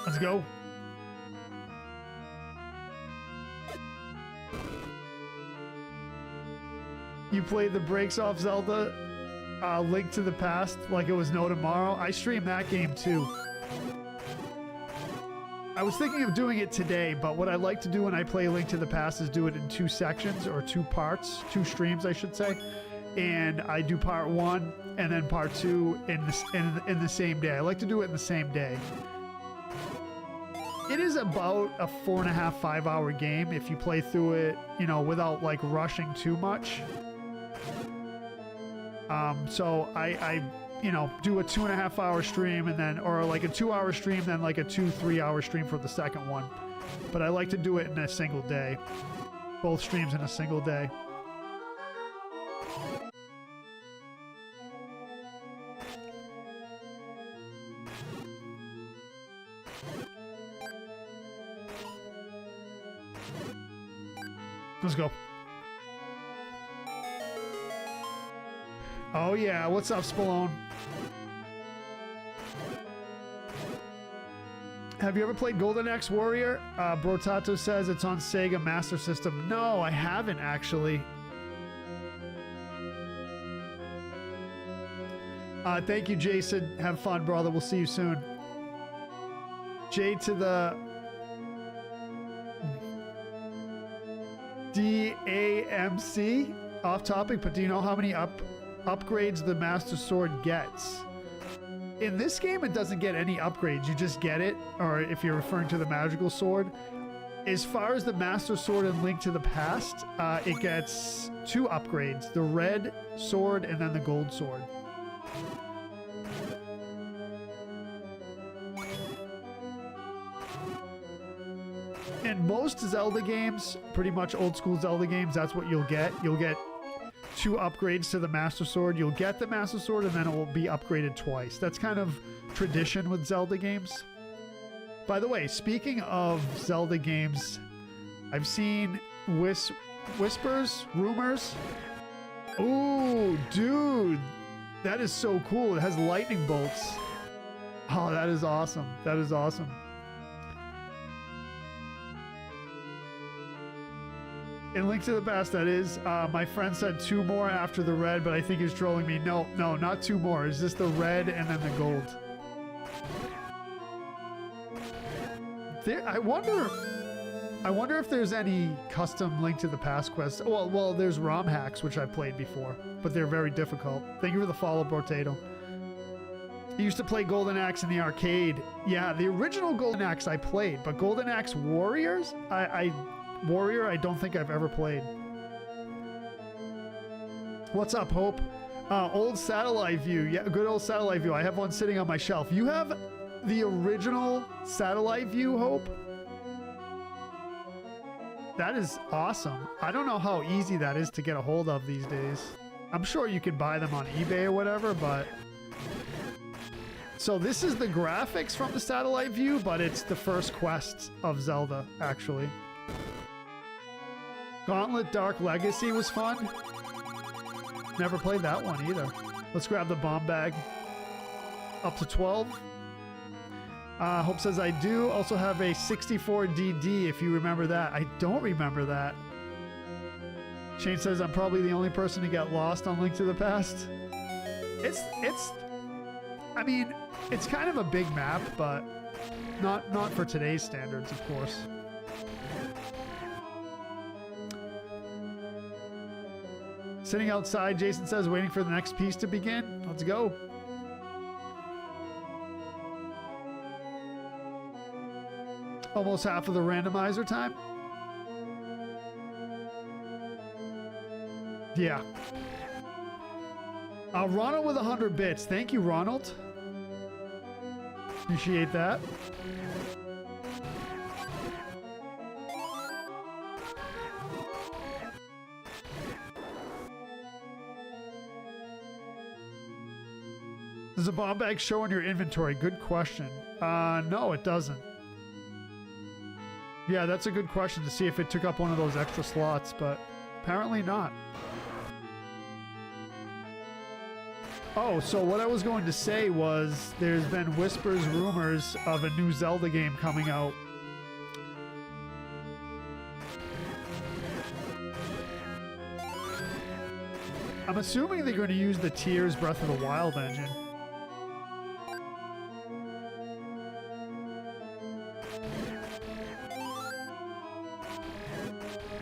Let's go. You played the Breaks Off Zelda Link to the Past like it was no tomorrow. I streamed that game too. I was thinking of doing it today, but what I like to do when I play Link to the Past is do it in 2 sections, or 2 parts, 2 streams, I should say. And I do part 1 and then part 2 in the same day. I like to do it in the same day. It is about a 4.5, 5 hour game if you play through it, you know, without rushing too much. So I you know, do a 2.5 hour stream and then, or a 2 hour stream, then a 2-3 hour stream for the second one. But I like to do it in a single day. Both streams in a single day. Let's go. Oh yeah, what's up, Spallone? Have you ever played Golden Axe Warrior? Brotato says it's on Sega Master System. No, I haven't actually. Thank you, Jason. Have fun, brother. We'll see you soon. J to the DAMC. Off topic, but do you know how many upgrades the Master Sword gets? In this game, it doesn't get any upgrades. You just get it, or if you're referring to the Magical Sword, As far as the Master Sword and Link to the Past, it gets 2 upgrades. The red sword and then the gold sword. In most Zelda games, pretty much old school Zelda games, that's what you'll get. You'll get 2 upgrades to the Master Sword. You'll get the Master Sword and then it will be upgraded twice. That's kind of tradition with Zelda games. By the way, speaking of Zelda games, I've seen whispers, rumors. Ooh, dude, that is so cool. It has lightning bolts. Oh, that is awesome. That is awesome. In Link to the Past, that is. My friend said 2 more after the red, but I think he's trolling me. No, not 2 more. It's just the red and then the gold. I wonder if there's any custom Link to the Past quests. Well, there's ROM hacks, which I've played before, but they're very difficult. Thank you for the follow, Potato. I used to play Golden Axe in the arcade. Yeah, the original Golden Axe I played, but Golden Axe Warriors, Warrior, I don't think I've ever played. What's up, Hope? Old satellite view. Yeah, good old satellite view. I have one sitting on my shelf. You have the original satellite view, Hope? That is awesome. I don't know how easy that is to get a hold of these days. I'm sure you can buy them on eBay or whatever, but... So this is the graphics from the satellite view, but it's the first quest of Zelda, actually. Gauntlet Dark Legacy was fun. Never played that one either. Let's grab the bomb bag. Up to 12. Hope says I do. Also have a 64DD if you remember that. I don't remember that. Shane says I'm probably the only person to get lost on Link to the Past. I mean, it's kind of a big map, but not for today's standards, of course. Sitting outside, Jason says, waiting for the next piece to begin. Let's go. Almost half of the randomizer time. Yeah. Ronald with 100 bits. Thank you, Ronald. Appreciate that. Does a bomb bag show in your inventory? Good question. No, it doesn't. Yeah, that's a good question to see if it took up one of those extra slots, but apparently not. Oh, so what I was going to say was there's been whispers, rumors of a new Zelda game coming out. I'm assuming they're going to use the Tears Breath of the Wild engine.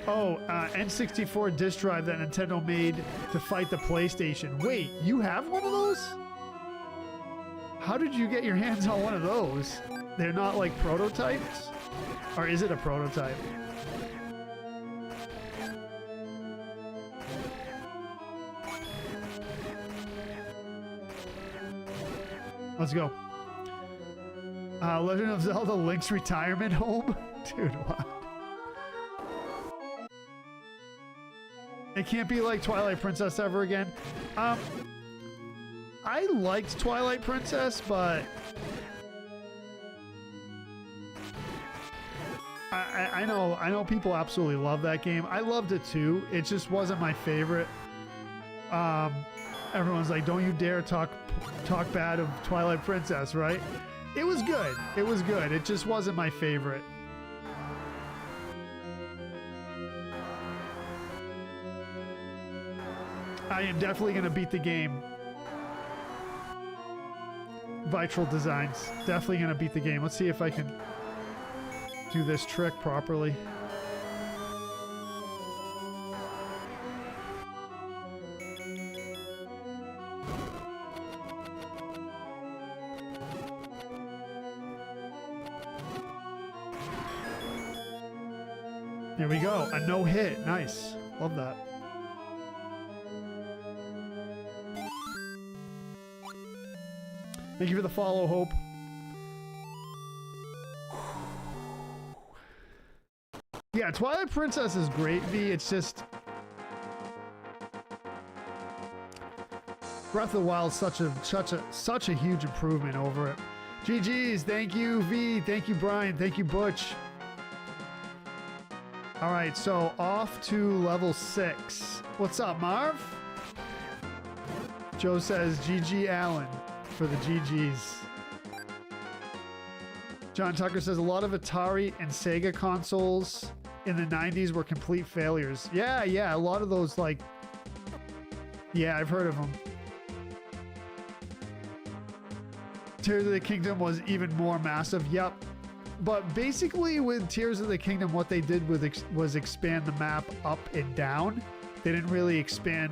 Oh, N64 disc drive that Nintendo made to fight the PlayStation. Wait, you have one of those? How did you get your hands on one of those? They're not like prototypes? Or is it a prototype? Let's go. Legend of Zelda Link's retirement home? Dude, what? It can't be like Twilight Princess ever again. I liked Twilight Princess, but I know people absolutely love that game. I loved it too. It just wasn't my favorite. Everyone's like, "Don't you dare talk bad of Twilight Princess," right? It was good. It was good. It just wasn't my favorite. I am definitely going to beat the game. Vitral Designs. Definitely going to beat the game. Let's see if I can do this trick properly. There we go. A no hit. Nice. Love that. Thank you for the follow, Hope. Yeah, Twilight Princess is great, V. It's just Breath of the Wild is such a huge improvement over it. GG's, thank you, V. Thank you, Brian. Thank you, Butch. All right, so off to level 6. What's up, Marv? Joe says GG Allen for the GG's. John Tucker says a lot of Atari and Sega consoles in the 90s were complete failures. Yeah, a lot of those, like, yeah, I've heard of them. Tears of the Kingdom was even more massive. Yep. But basically with Tears of the Kingdom, what they did was expand the map up and down. They didn't really expand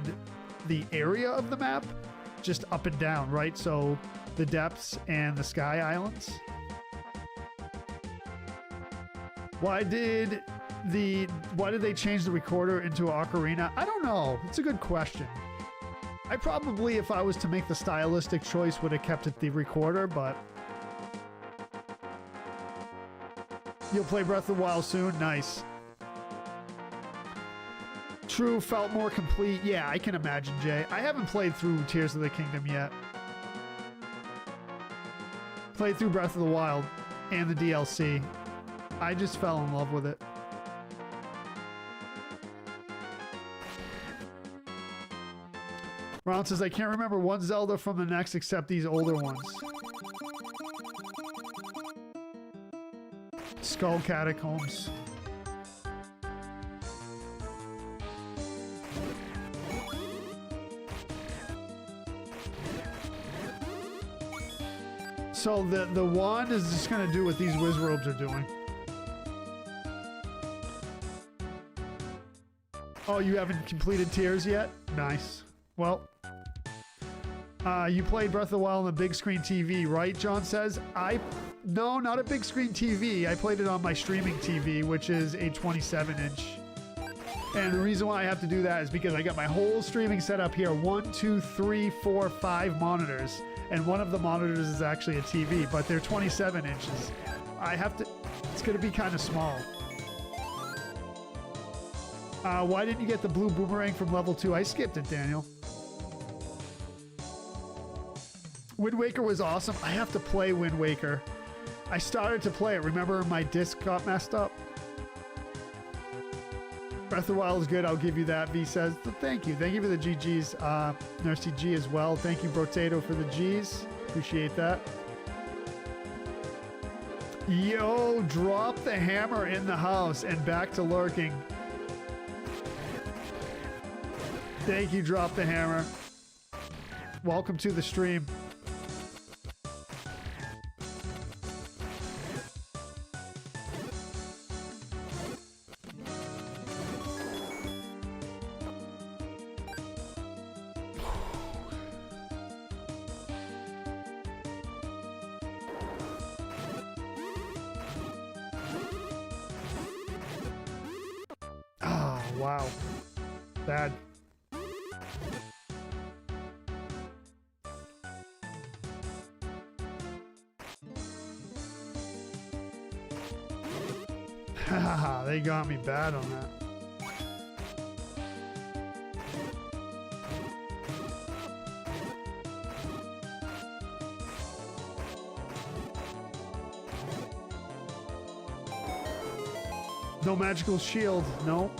the area of the map, just up and down, right? So the depths and the sky islands. Why did they change the recorder into an ocarina? I don't know. It's a good question. I probably, if I was to make the stylistic choice, would have kept it the recorder, but you'll play Breath of the Wild soon? Nice. True, felt more complete. Yeah, I can imagine, Jay. I haven't played through Tears of the Kingdom yet. Played through Breath of the Wild and the DLC. I just fell in love with it. Ron says, I can't remember one Zelda from the next except these older ones. Skull Catacombs. So the wand is just going to do what these Wizrobes are doing. Oh, you haven't completed Tears yet? Nice. Well, you played Breath of the Wild on the big screen TV, right? John says. No, not a big screen TV. I played it on my streaming TV, which is a 27-inch. And the reason why I have to do that is because I got my whole streaming set up here. 1, 2, 3, 4, 5 monitors. And one of the monitors is actually a TV, but they're 27 inches. It's going to be kind of small. Why didn't you get the blue boomerang from level 2? I skipped it, Daniel. Wind Waker was awesome. I have to play Wind Waker. I started to play it. Remember my disc got messed up? Breath of the Wild is good. I'll give you that, V says. Thank you. Thank you for the GGs. Nursey G as well. Thank you, Brotato, for the Gs. Appreciate that. Yo, drop the hammer in the house and back to lurking. Thank you, Drop the Hammer. Welcome to the stream. Oh, wow. Bad. Haha, they got me bad on that. No magical shield, no.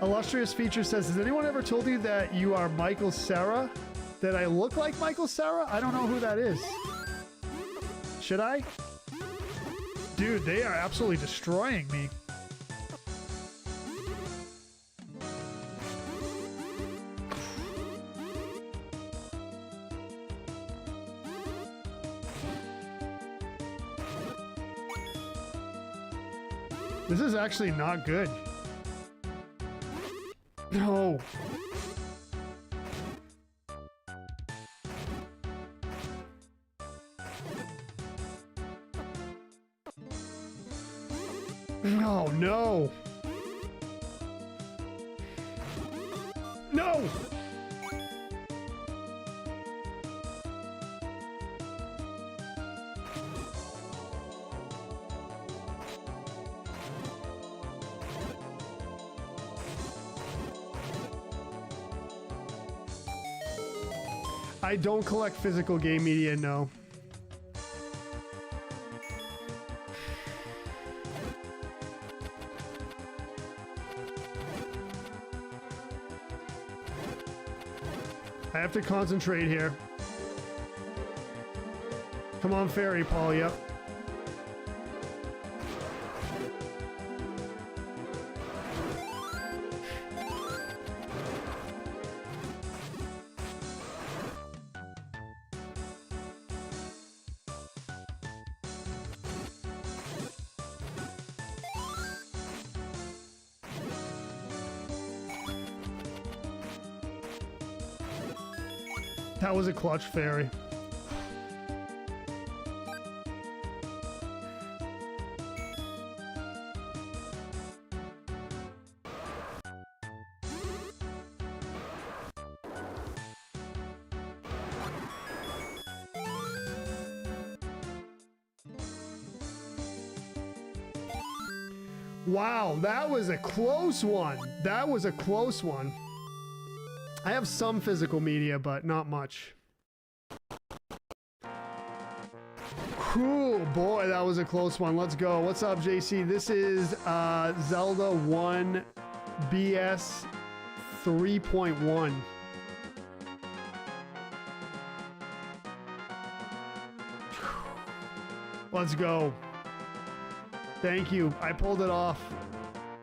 Illustrious Feature says, has anyone ever told you that you are Michael Cera? That I look like Michael Cera? I don't know who that is. Should I? Dude, they are absolutely destroying me. This is actually not good. No. Oh, no. No! I don't collect physical game media, no. I have to concentrate here. Come on, Fairy Paul, yep. That was a clutch, Fairy. Wow, that was a close one. That was a close one. I have some physical media, but not much. Cool, boy, that was a close one. Let's go. What's up, JC? This is Zelda 1 BS 3.1. Let's go. Thank you. I pulled it off.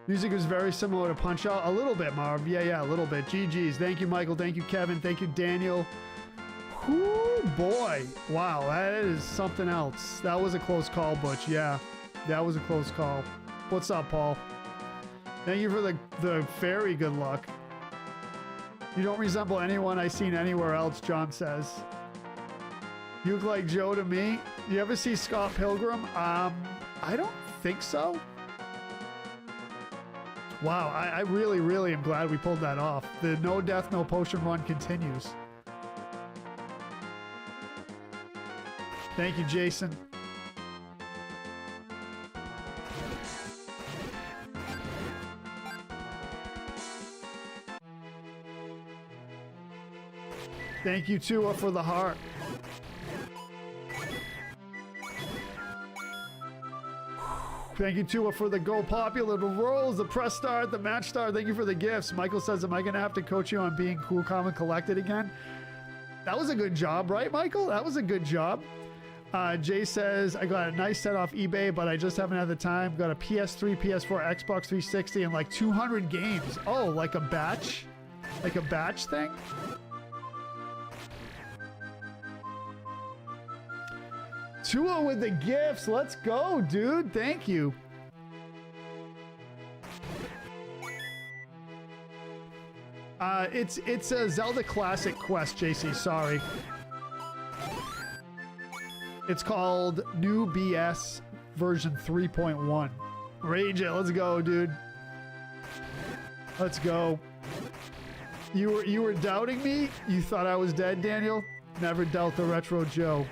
Music is very similar to Punch Out. A little bit, Marv. Yeah, a little bit. GG's. Thank you, Michael. Thank you, Kevin. Thank you, Daniel. Whoo, boy. Wow, that is something else. That was a close call, Butch. Yeah, that was a close call. What's up, Paul? Thank you for the very good luck. You don't resemble anyone I've seen anywhere else, John says. You look like Joe to me. You ever see Scott Pilgrim? I don't think so. Wow, I really, really am glad we pulled that off. The no death, no potion run continues. Thank you, Jason. Thank you, Tua, for the heart. Thank you, Tua, for the go popular, the rolls, the press start, the match start. Thank you for the gifts. Michael says, am I going to have to coach you on being cool, calm, and collected again? That was a good job, right, Michael? That was a good job. Jay says, I got a nice set off eBay, but I just haven't had the time. Got a PS3, PS4, Xbox 360, and like 200 games. Oh, like a batch? Like a batch thing? Tua with the gifts. Let's go, dude. Thank you. It's a Zelda Classic quest, JC. Sorry. It's called New BS version 3.1. Rage it. Let's go, dude. Let's go. You were doubting me? You thought I was dead, Daniel? Never doubt the Retro Joe.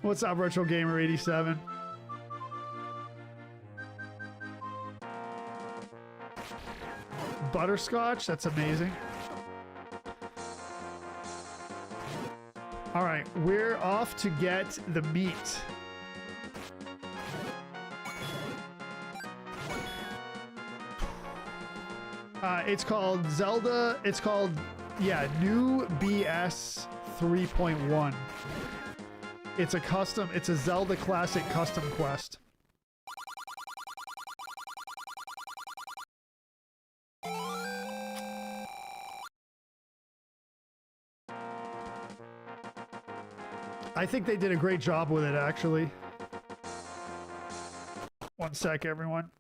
What's up, Retro Gamer 87? Butterscotch? That's amazing. All right, we're off to get the meat. It's called Zelda. It's called, yeah, New BS 3.1. It's a Zelda Classic custom quest. I think they did a great job with it, actually. One sec, everyone.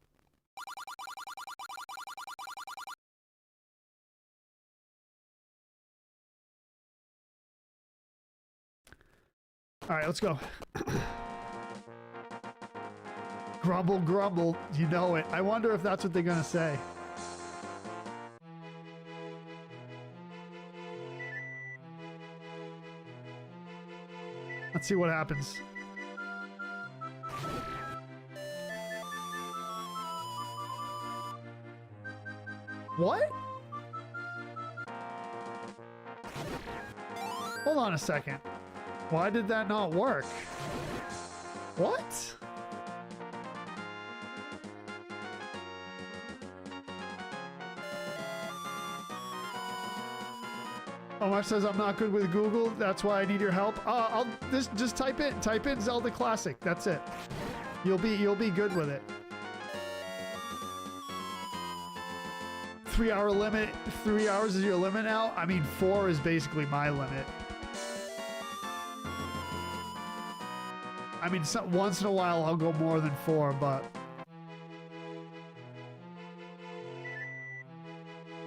All right, let's go. Grumble, grumble. You know it. I wonder if that's what they're gonna say. Let's see what happens. What? Hold on a second. Why did that not work? What? Omar says I'm not good with Google. That's why I need your help. I'll just type in Zelda Classic. That's it. You'll be good with it. 3 hour limit. 3 hours is your limit now. I mean, 4 is basically my limit. I mean, once in a while I'll go more than 4, but...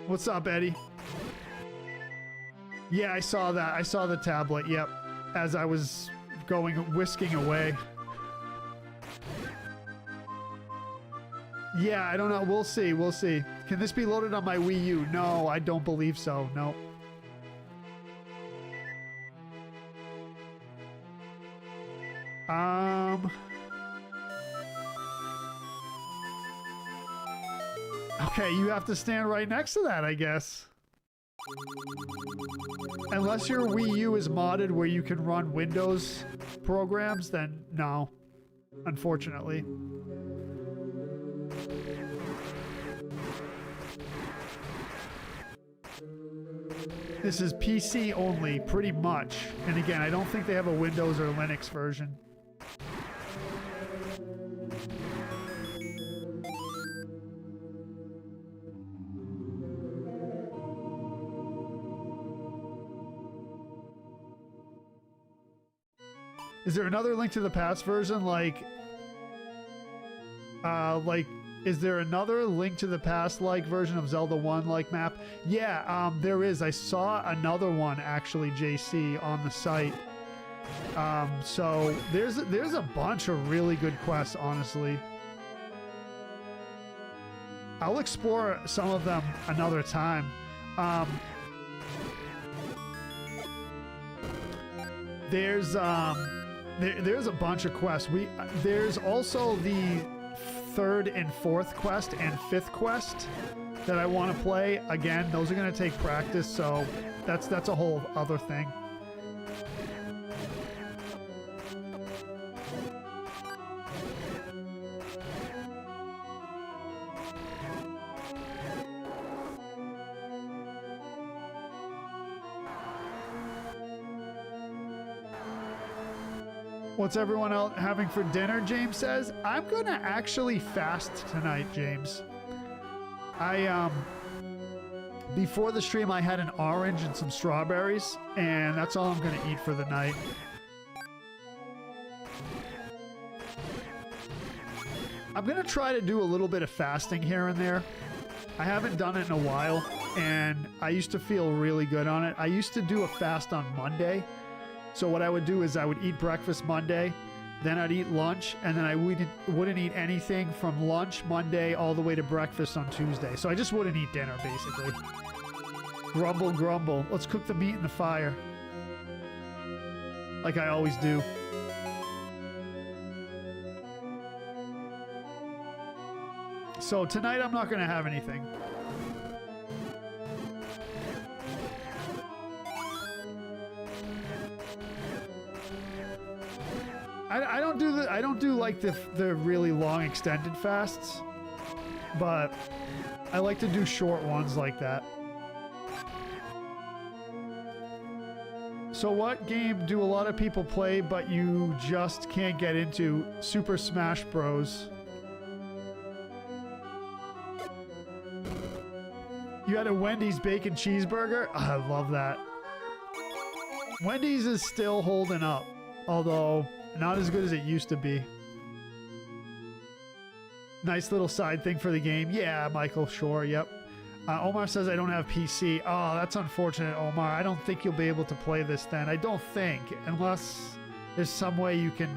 What's up, Eddie? Yeah, I saw that. I saw the tablet, yep. As I was whisking away. Yeah, I don't know. We'll see. We'll see. Can this be loaded on my Wii U? No, I don't believe so. No. Okay, you have to stand right next to that, I guess. Unless your Wii U is modded where you can run Windows programs, then no. Unfortunately. This is PC only, pretty much. And again, I don't think they have a Windows or Linux version. Is there another Link to the Past version? Is there another Link to the Past like version of Zelda 1 like map? Yeah, there is. I saw another one actually, JC, on the site. So there's a bunch of really good quests, honestly. I'll explore some of them another time. There's a bunch of quests. There's also the 3rd and 4th quest and 5th quest that I want to play. Again, those are going to take practice, so that's a whole other thing. What's everyone else having for dinner, James says? I'm going to actually fast tonight, James. Before the stream, I had an orange and some strawberries, and that's all I'm going to eat for the night. I'm going to try to do a little bit of fasting here and there. I haven't done it in a while, and I used to feel really good on it. I used to do a fast on Monday. So what I would do is I would eat breakfast Monday, then I'd eat lunch, and then I wouldn't eat anything from lunch Monday all the way to breakfast on Tuesday. So I just wouldn't eat dinner, basically. Grumble, grumble. Let's cook the meat in the fire. Like I always do. So tonight I'm not going to have anything. I don't do like the really long extended fasts, but I like to do short ones like that. So what game do a lot of people play but you just can't get into? Super Smash Bros. You had a Wendy's bacon cheeseburger? Oh, I love that. Wendy's is still holding up. although not as good as it used to be. Nice little side thing for the game. Yeah, Michael, sure, yep. Omar says I don't have PC. Oh, that's unfortunate, Omar. I don't think you'll be able to play this then. I don't think, unless there's some way you can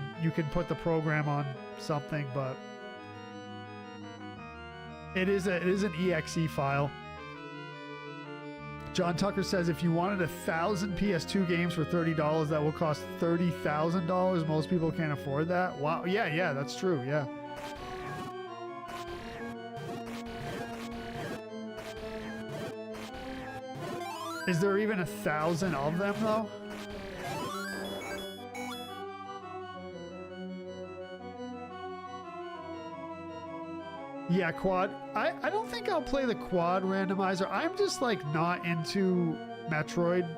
put the program on something, but it is an exe file. John Tucker says if you wanted 1,000 PS2 games for $30, that will cost $30,000. Most people can't afford that. Wow. Yeah, that's true. Yeah. Is there even 1,000 of them though? Yeah, quad. I don't think I'll play the quad randomizer. I'm just like not into Metroid.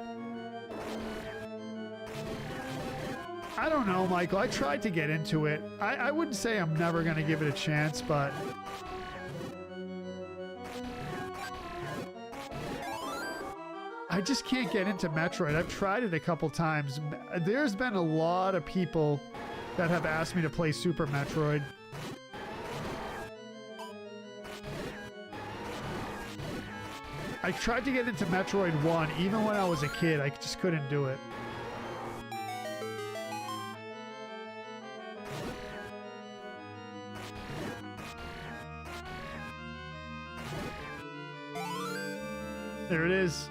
I don't know, Michael. I tried to get into it. I wouldn't say I'm never going to give it a chance, but I just can't get into Metroid. I've tried it a couple times. There's been a lot of people that have asked me to play Super Metroid. I tried to get into Metroid 1, even when I was a kid. I just couldn't do it. There it is.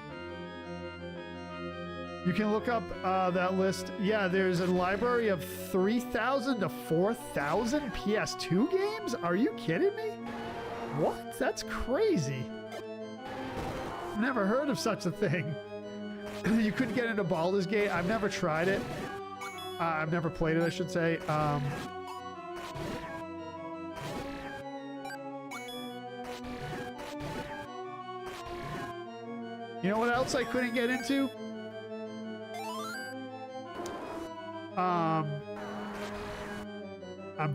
You can look up that list. Yeah, there's a library of 3,000 to 4,000 PS2 games? Are you kidding me? What? That's crazy. Never heard of such a thing. You couldn't get into Baldur's Gate. I've never tried it. I've never played it, I should say. You know what else I couldn't get into? I'm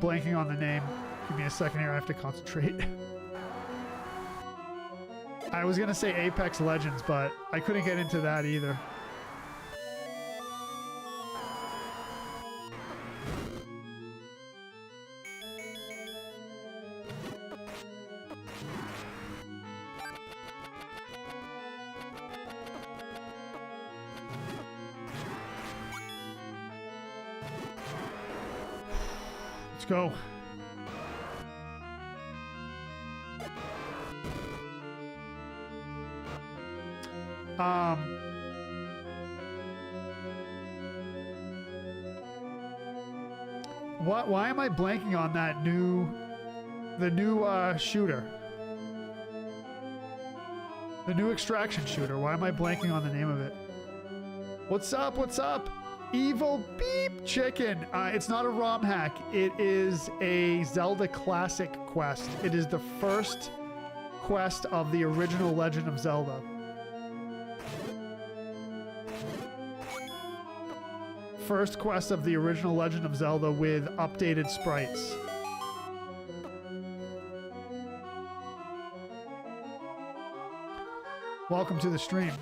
blanking on the name. Give me a second here. I have to concentrate. I was going to say Apex Legends, but I couldn't get into that either. Let's go. Why am I blanking on that the new shooter? The new extraction shooter. Why am I blanking on the name of it? What's up? What's up? Evil Beep Chicken. It's not a ROM hack. It is a Zelda classic quest. It is the first quest of the original Legend of Zelda. First quest of the original Legend of Zelda with updated sprites. Welcome to the stream.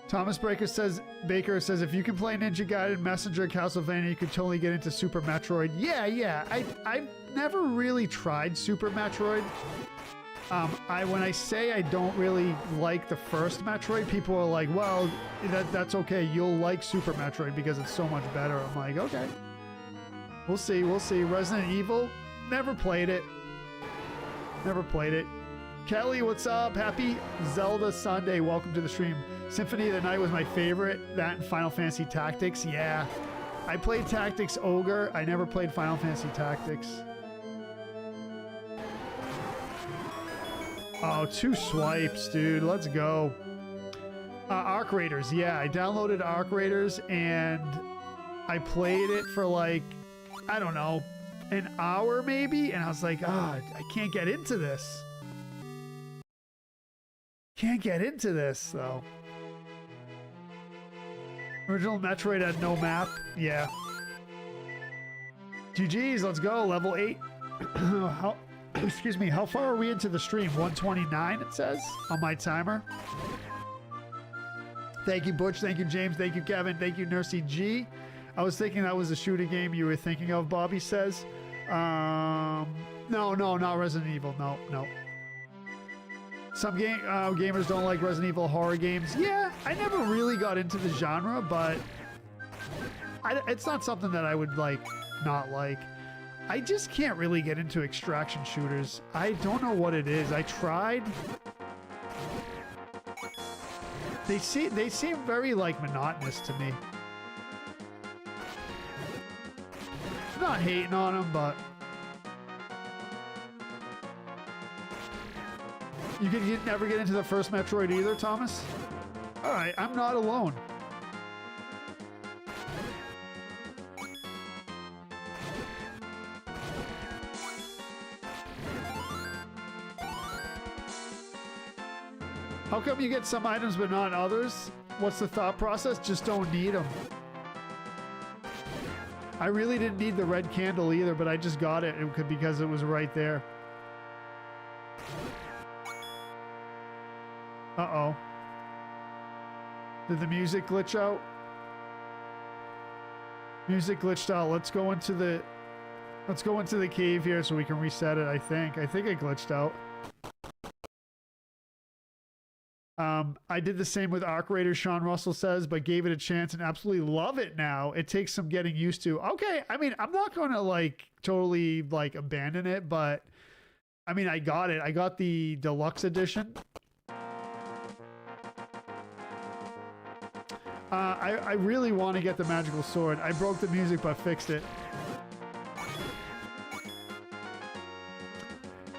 Thomas Baker says, if you can play Ninja Gaiden, Messenger, Castlevania, you could totally get into Super Metroid. Yeah. I've never really tried Super Metroid. When I say I don't really like the first Metroid, people are like, well, that's okay. You'll like Super Metroid because it's so much better. I'm like, okay. We'll see. Resident Evil, never played it. Kelly, what's up? Happy Zelda Sunday. Welcome to the stream. Symphony of the Night was my favorite. That and Final Fantasy Tactics. Yeah. I played Tactics Ogre. I never played Final Fantasy Tactics. Oh, 2 swipes, dude. Let's go. Arc Raiders. Yeah, I downloaded Arc Raiders and I played it for like, I don't know, an hour maybe. And I was like, I can't get into this. Can't get into this, though. Original Metroid had no map. Yeah. GG's, let's go. Level 8. Excuse me, how far are we into the stream? 129, it says on my timer. Thank you, Butch. Thank you, James. Thank you, Kevin. Thank you, Nursey G. I was thinking that was a shooting game you were thinking of, Bobby says. No, not Resident Evil. No. Some gamers don't like Resident Evil horror games. Yeah, I never really got into the genre, but it's not something that I would not like. I just can't really get into extraction shooters. I don't know what it is. I tried. They seem very monotonous to me. I'm not hating on them, but you never get into the first Metroid either, Thomas? All right, I'm not alone. How come you get some items but not others? What's the thought process? Just don't need them. I really didn't need the red candle either, but I just got it because it was right there. Uh-oh. Did the music glitch out? Music glitched out. Let's go into the cave here so we can reset it, I think. I think it glitched out. I did the same with Arc Raiders, Sean Russell says, but gave it a chance and absolutely love it now. It takes some getting used to. Okay, I mean, I'm not going to totally abandon it, but I mean, I got it. I got the deluxe edition. I really want to get the magical sword. I broke the music but fixed it.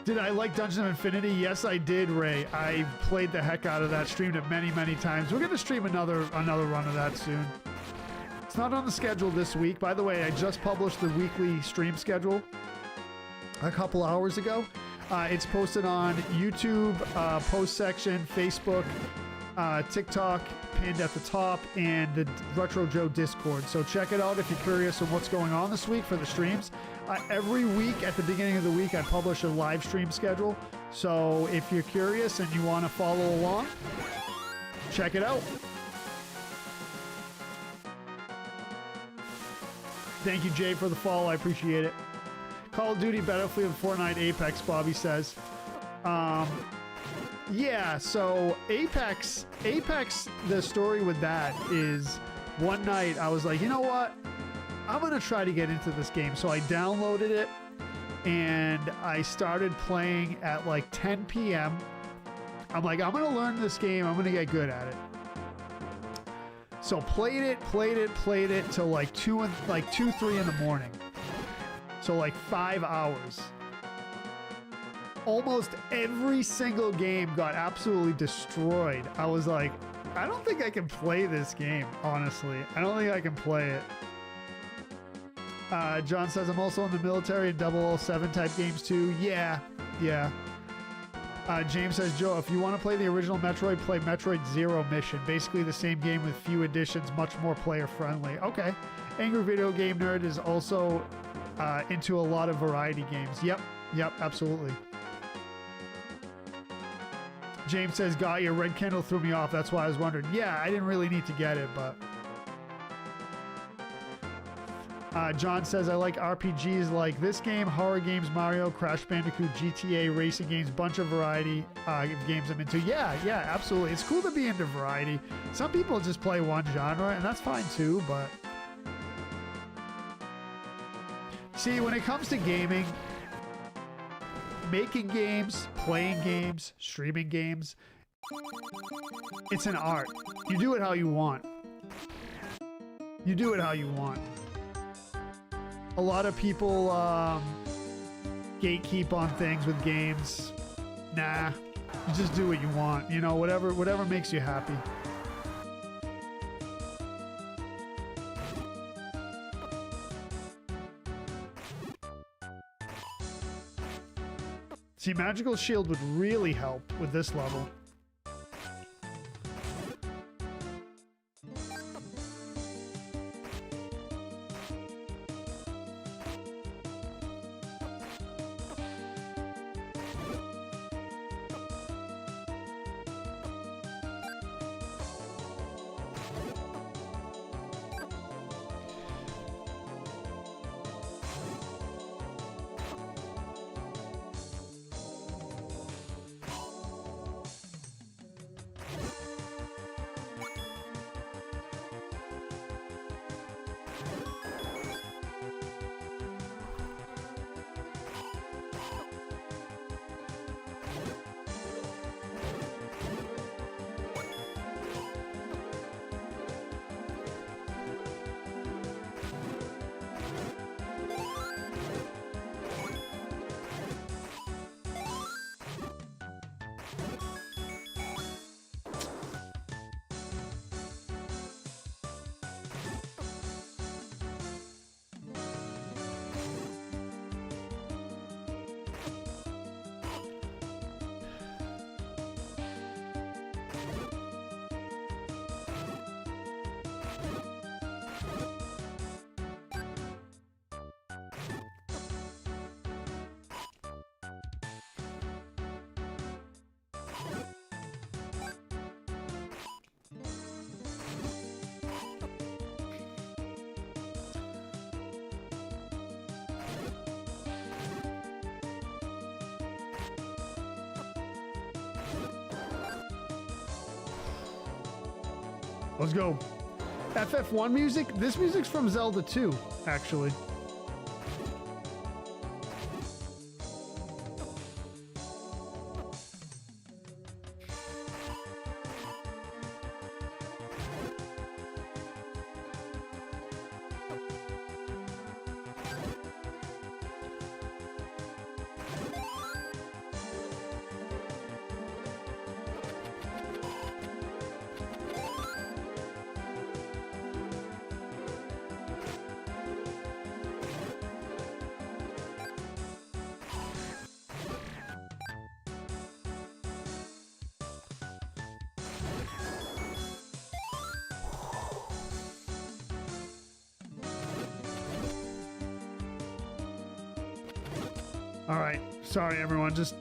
Did I like Dungeon of Infinity? Yes, I did, Ray. I played the heck out of that, streamed it many, many times. We're going to stream another run of that soon. It's not on the schedule this week. By the way, I just published the weekly stream schedule a couple hours ago. It's posted on YouTube, post section, Facebook, TikTok, pinned at the top, and the Retro Joe Discord. So check it out if you're curious on what's going on this week for the streams. Every week at the beginning of the week, I publish a live stream schedule. So if you're curious and you want to follow along, check it out. Thank you, Jay, for the follow. I appreciate it. Call of Duty, Battlefield, Fortnite, Apex, Bobby says. Yeah, so Apex, the story with that is one night I was like, you know what? I'm going to try to get into this game. So I downloaded it and I started playing at 10 p.m. I'm like, I'm going to learn this game. I'm going to get good at it. So played it till 2, 3 in the morning. So 5 hours. Almost every single game got absolutely destroyed. I was like, I don't think I can play this game, honestly. I don't think I can play it. John says, I'm also in the military and 007 type games too. Yeah. James says, Joe, if you want to play the original Metroid, play Metroid Zero Mission. Basically the same game with few additions, much more player friendly. Okay. Angry Video Game Nerd is also into a lot of variety games. Yep, absolutely. James says, got your red candle threw me off. That's why I was wondering. Yeah, I didn't really need to get it, but... John says, I like RPGs like this game, horror games, Mario, Crash Bandicoot, GTA, racing games, bunch of variety games I'm into. Yeah, absolutely. It's cool to be into variety. Some people just play one genre, and that's fine too, but... See, when it comes to gaming, making games, playing games, streaming games, it's an art. You do it how you want. A lot of people gatekeep on things with games. Nah, you just do what you want. You know, whatever makes you happy. See, Magical Shield would really help with this level. Let's go. FF1 music? This music's from Zelda 2, actually. All right. Sorry, everyone. Just...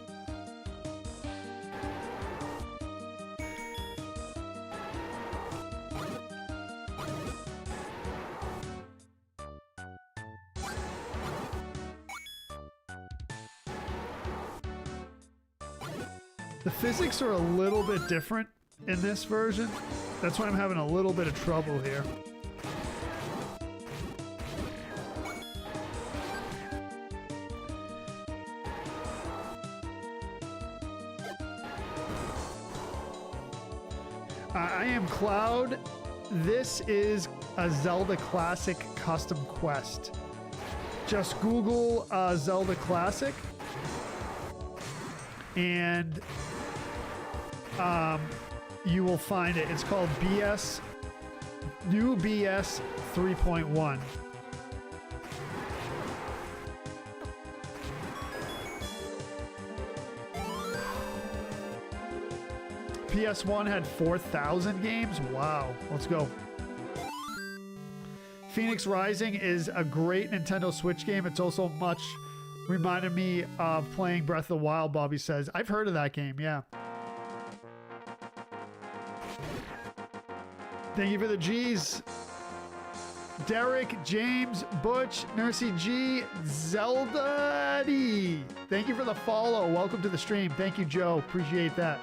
The physics are a little bit different in this version. That's why I'm having a little bit of trouble here. I am Cloud. This is a Zelda Classic custom quest. Just Google Zelda Classic and you will find it. It's called New BS 3.1. PS1 had 4,000 games. Wow. Let's go. Phoenix Rising is a great Nintendo Switch game. It's also much reminded me of playing Breath of the Wild, Bobby says. I've heard of that game, yeah. Thank you for the G's. Derek, James, Butch, Nursey G, Zelda D. Thank you for the follow. Welcome to the stream. Thank you, Joe. Appreciate that.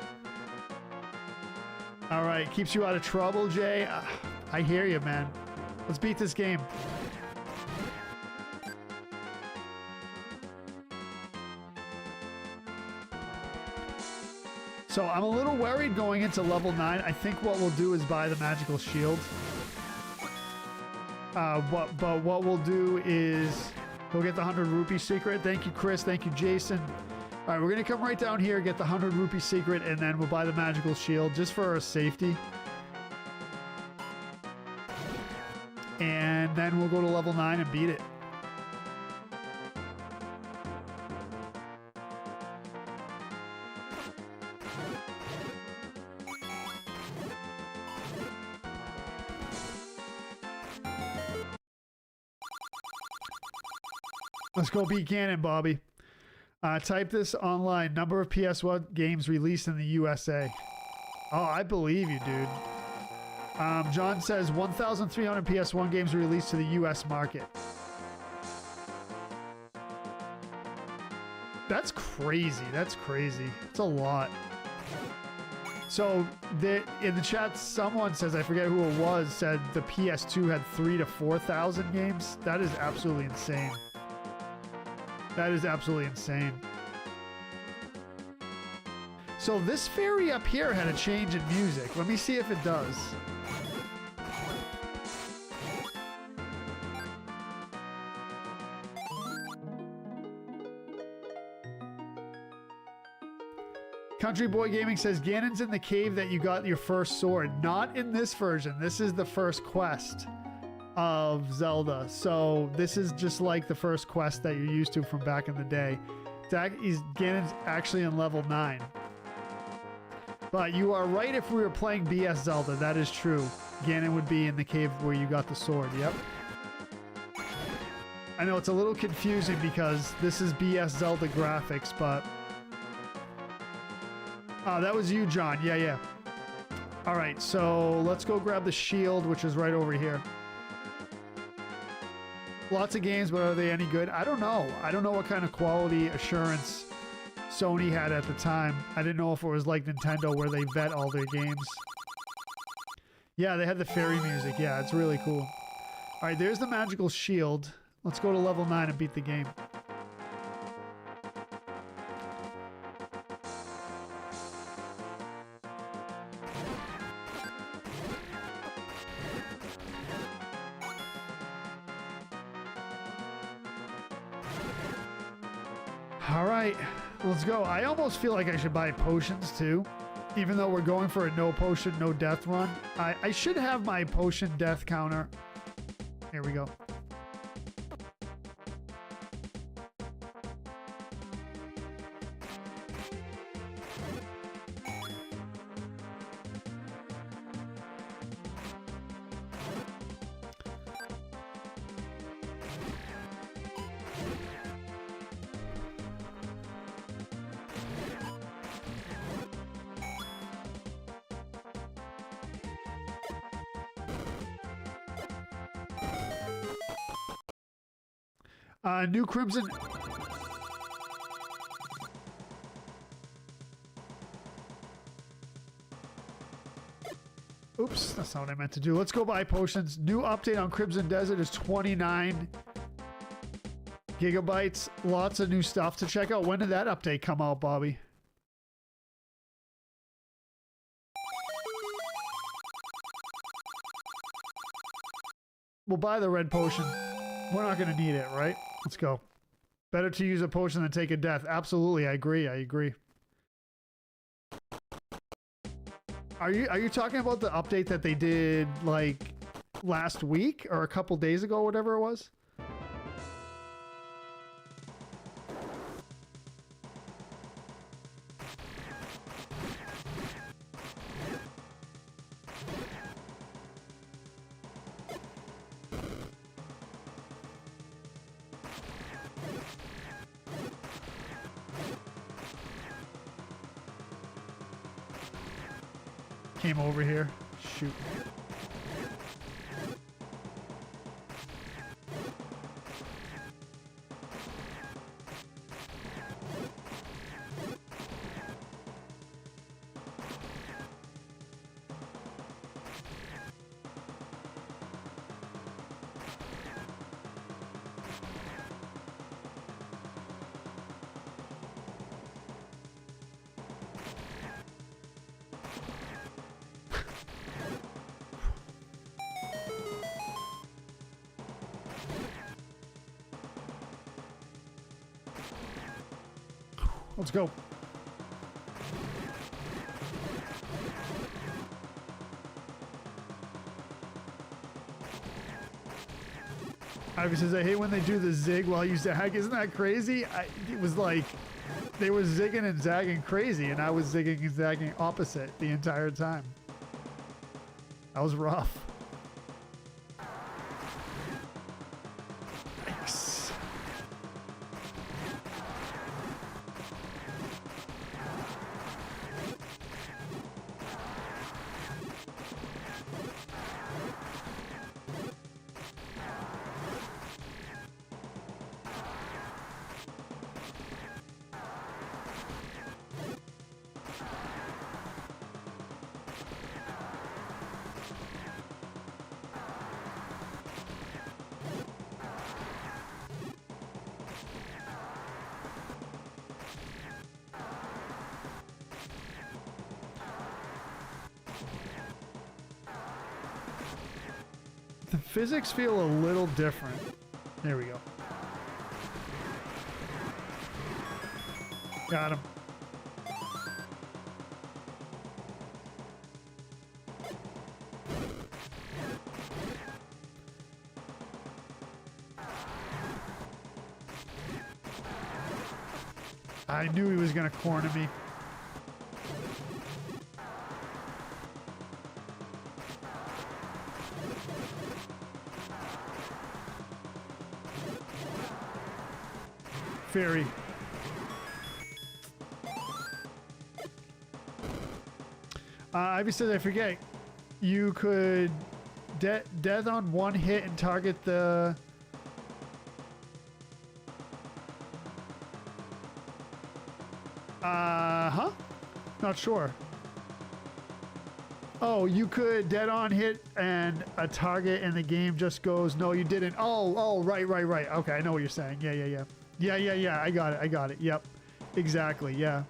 All right, keeps you out of trouble, Jay. I hear you, man. Let's beat this game. So I'm a little worried going into level 9. I think what we'll do is buy the magical shield. But what we'll do is go get the 100 rupee secret. Thank you, Chris. Thank you, Jason. All right, we're going to come right down here, get the 100 rupee secret, and then we'll buy the magical shield just for our safety. And then we'll go to level 9 and beat it. Let's go beat Ganon, Bobby. Type this online. Number of PS1 games released in the USA. Oh, I believe you, dude. John says 1,300 PS1 games released to the US market. That's crazy. That's crazy. It's a lot. So in the chat, someone says, I forget who it was, said the PS2 had 3,000 to 4,000 games. That is absolutely insane. That is absolutely insane. So this fairy up here had a change in music. Let me see if it does. Country Boy Gaming says Ganon's in the cave that you got your first sword. Not in this version. This is the first quest of Zelda. So this is just like the first quest that you're used to from back in the day. Ganon's actually in level 9. But you are right, if we were playing BS Zelda, that is true. Ganon would be in the cave where you got the sword, yep. I know it's a little confusing because this is BS Zelda graphics, but... Oh, that was you, John. Yeah, yeah. All right, so let's go grab the shield, which is right over here. Lots of games, but are they any good? I don't know. I don't know what kind of quality assurance Sony had at the time. I didn't know if it was like Nintendo where they vet all their games. Yeah, they had the fairy music. Yeah, it's really cool. All right, there's the magical shield. Let's go to level 9 and beat the game. All right, let's go. I almost feel like I should buy potions too. Even though we're going for a no potion, no death run. I should have my potion death counter. Here we go. New Crimson. Oops, that's not what I meant to do. Let's go buy potions. New update on Crimson Desert is 29 gigabytes. Lots of new stuff to check out. When did that update come out, Bobby? We'll buy the red potion. We're not going to need it, right? Let's go. Better to use a potion than take a death. Absolutely, I agree. I agree. Are you talking about the update that they did like last week or a couple days ago, whatever it was? Came over here. Shoot. Let's go. Ivy says, I hate when they do the zig while you zag. Isn't that crazy? It was like they were zigging and zagging crazy, and I was zigging and zagging opposite the entire time. That was rough. Yikes. The physics feel a little different. There we go. Got him. I knew he was going to corner me. Fairy. Ivy says, I forget. You could death on one hit and target the... Huh? Not sure. Oh, you could dead on hit and a target and the game just goes, no, you didn't. Oh, right. Okay, I know what you're saying. Yeah. Yeah. I got it. Yep. Exactly. Yeah.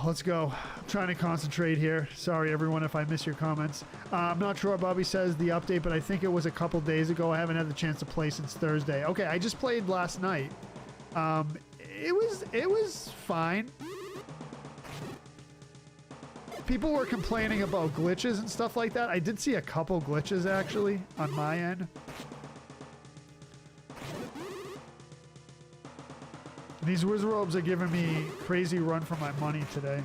Let's go. I'm trying to concentrate here. Sorry, everyone, if I miss your comments. I'm not sure. Bobby says the update, but I think it was a couple days ago. I haven't had the chance to play since Thursday. Okay, I just played last night. It was fine. People were complaining about glitches and stuff like that. I did see a couple glitches, actually, on my end. These Wizrobes are giving me crazy run for my money today.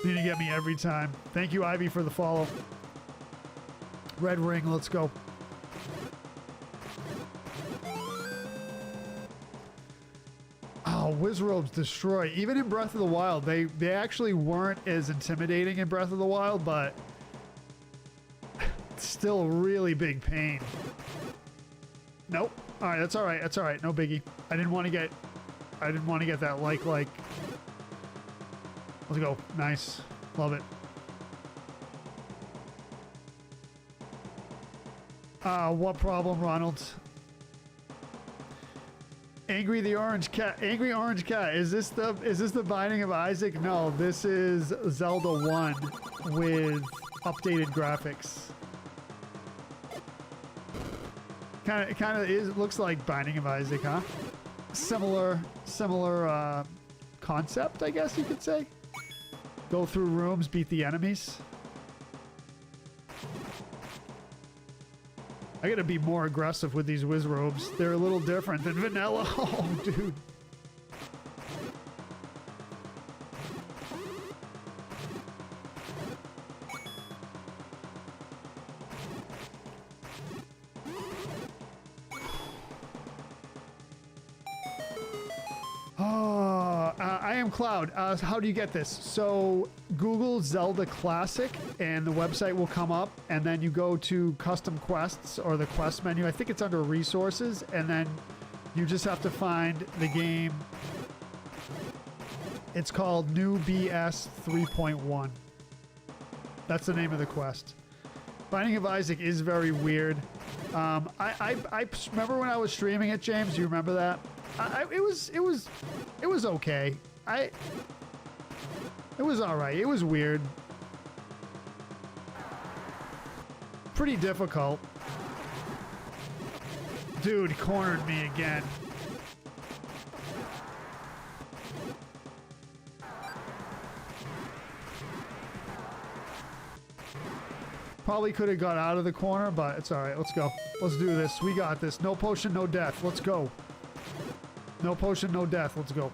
Need to get me every time. Thank you, Ivy, for the follow. Red ring, let's go. Oh, Wizrobes destroy. Even in Breath of the Wild, they actually weren't as intimidating in Breath of the Wild, but still really big pain. Nope. All right, that's all right. That's all right. No biggie. I didn't want to get that like. Let's go. Nice. Love it. What problem, Ronald? Angry the Orange Cat. Angry Orange Cat. Is this the Binding of Isaac? No, this is Zelda 1 with updated graphics. Kind of is looks like Binding of Isaac, huh? Similar concept, I guess you could say. Go through rooms, beat the enemies. I gotta be more aggressive with these Wizrobes. They're a little different than vanilla. Oh, dude. I am Cloud. How do you get this? So Google Zelda Classic and the website will come up, and then you go to custom quests or the quest menu. I think it's under resources, and then you just have to find the game. It's called New BS 3.1. That's the name of the quest. Binding of Isaac is very weird. I remember when I was streaming it, James. You remember that? It was okay. It was all right. It was weird. Pretty difficult. Dude cornered me again. Probably could have got out of the corner, but it's all right. Let's go. Let's do this. We got this. No potion, no death. Let's go. No potion, no death. Let's go.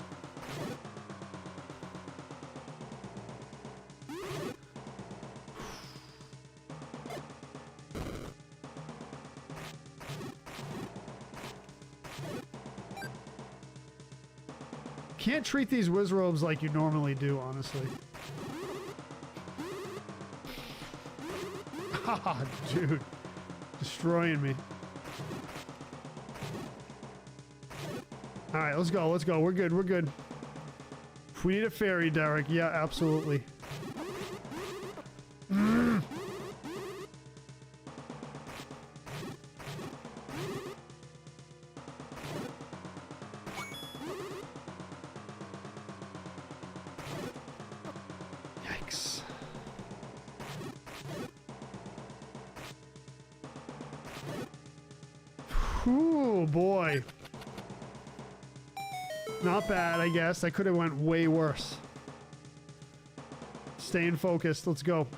Can't treat these Wizrobes like you normally do, honestly. Ah, dude. Destroying me. Alright, let's go, let's go. We're good, we're good. We need a fairy, Derek. Yeah, absolutely. Yikes. Ooh, boy. Not bad, I guess. I could have went way worse. Staying focused. Let's go.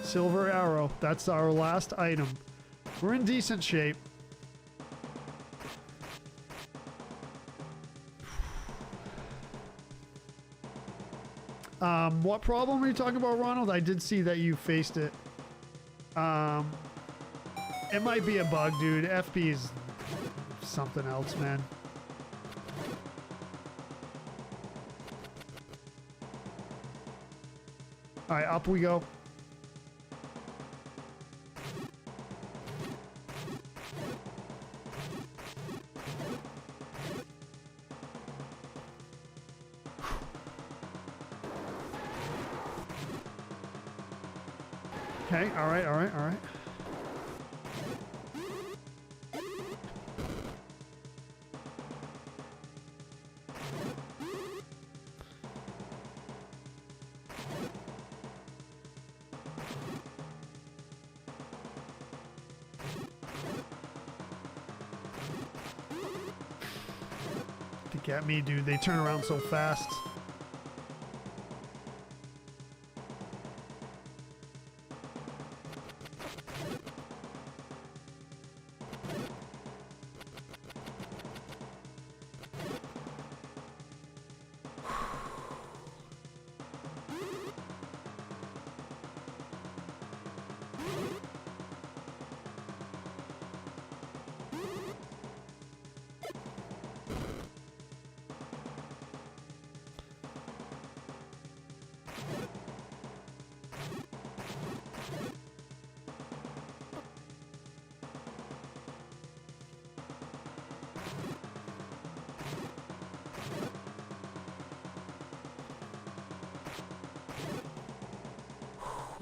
Silver arrow. That's our last item. We're in decent shape. What problem are you talking about, Ronald? I did see that you faced it. It might be a bug, dude. FB is something else, man. All right, up we go. Okay, all right, all right, all right. To get me, dude, they turn around so fast.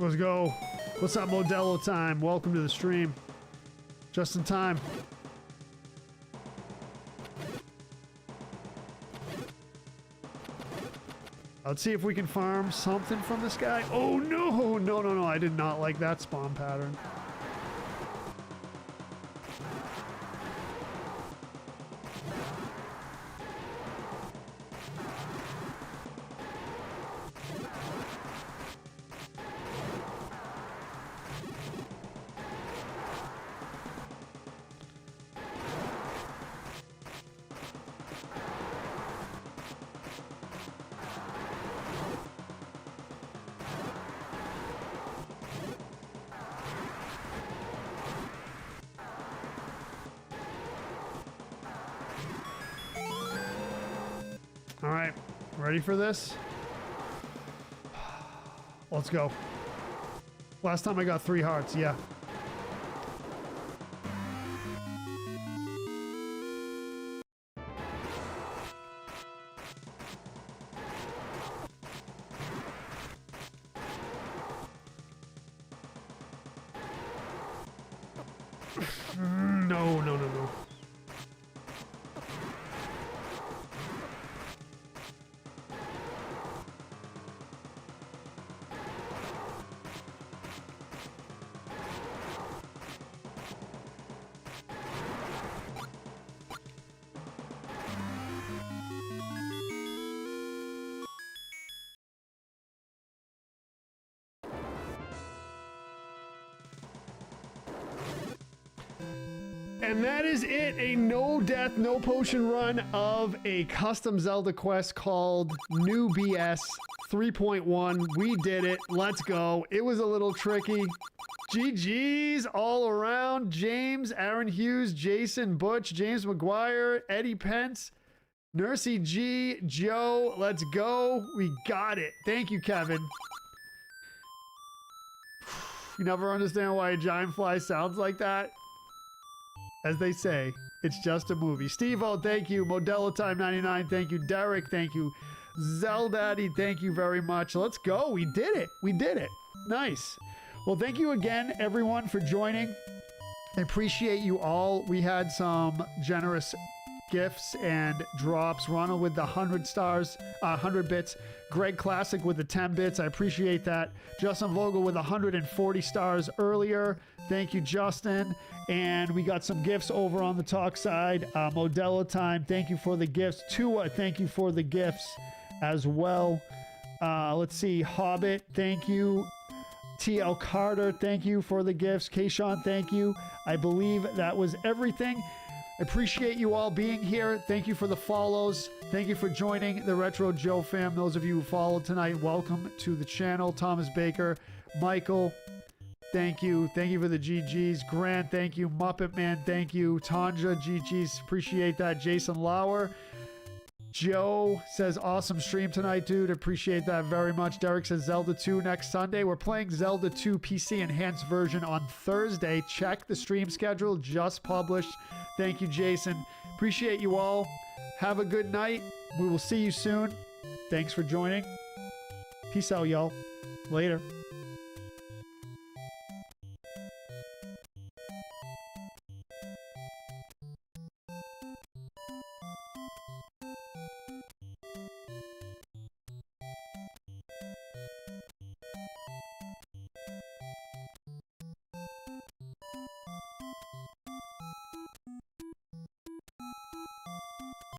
Let's go. What's up, Modelo time? Welcome to the stream. Just in time. Let's see if we can farm something from this guy. Oh, no. No, no, no. I did not like that spawn pattern. All right, ready for this? Let's go. Last time I got 3 hearts, yeah. No, no, no, no. And that is it, a no death, no potion run of a custom Zelda quest called New BS 3.1. We did it. Let's go. It was a little tricky. GG's all around. James, Aaron Hughes, Jason Butch, James McGuire, Eddie Pence, Nursey G, Joe. Let's go. We got it. Thank you, Kevin. You never understand why a giant fly sounds like that. As they say, it's just a movie. Steve-O, thank you. Modelo Time 99, thank you. Derek, thank you. Zeldaddy, thank you very much. Let's go. We did it. We did it. Nice. Well, thank you again, everyone, for joining. I appreciate you all. We had some generous gifts and drops. Ronald with the 100 stars, 100 bits. Greg Classic with the 10 bits. I appreciate that. Justin Vogel with 140 stars earlier. Thank you, Justin. And we got some gifts over on the talk side. Modelo Time, thank you for the gifts. Tua, thank you for the gifts as well. Let's see. Hobbit, thank you. TL Carter, thank you for the gifts. Kayshawn, thank you. I believe that was everything. Appreciate you all being here. Thank you for the follows. Thank you for joining the Retro Joe fam. Those of you who followed tonight, welcome to the channel. Thomas Baker, Michael, thank you. Thank you for the GGs. Grant, thank you. Muppet Man, thank you. Tanja, GGs. Appreciate that. Jason Lauer. Joe says, awesome stream tonight, dude. Appreciate that very much. Derek says, Zelda 2 next Sunday. We're playing Zelda 2 PC Enhanced version on Thursday. Check the stream schedule. Just published. Thank you, Jason. Appreciate you all. Have a good night. We will see you soon. Thanks for joining. Peace out, y'all. Later.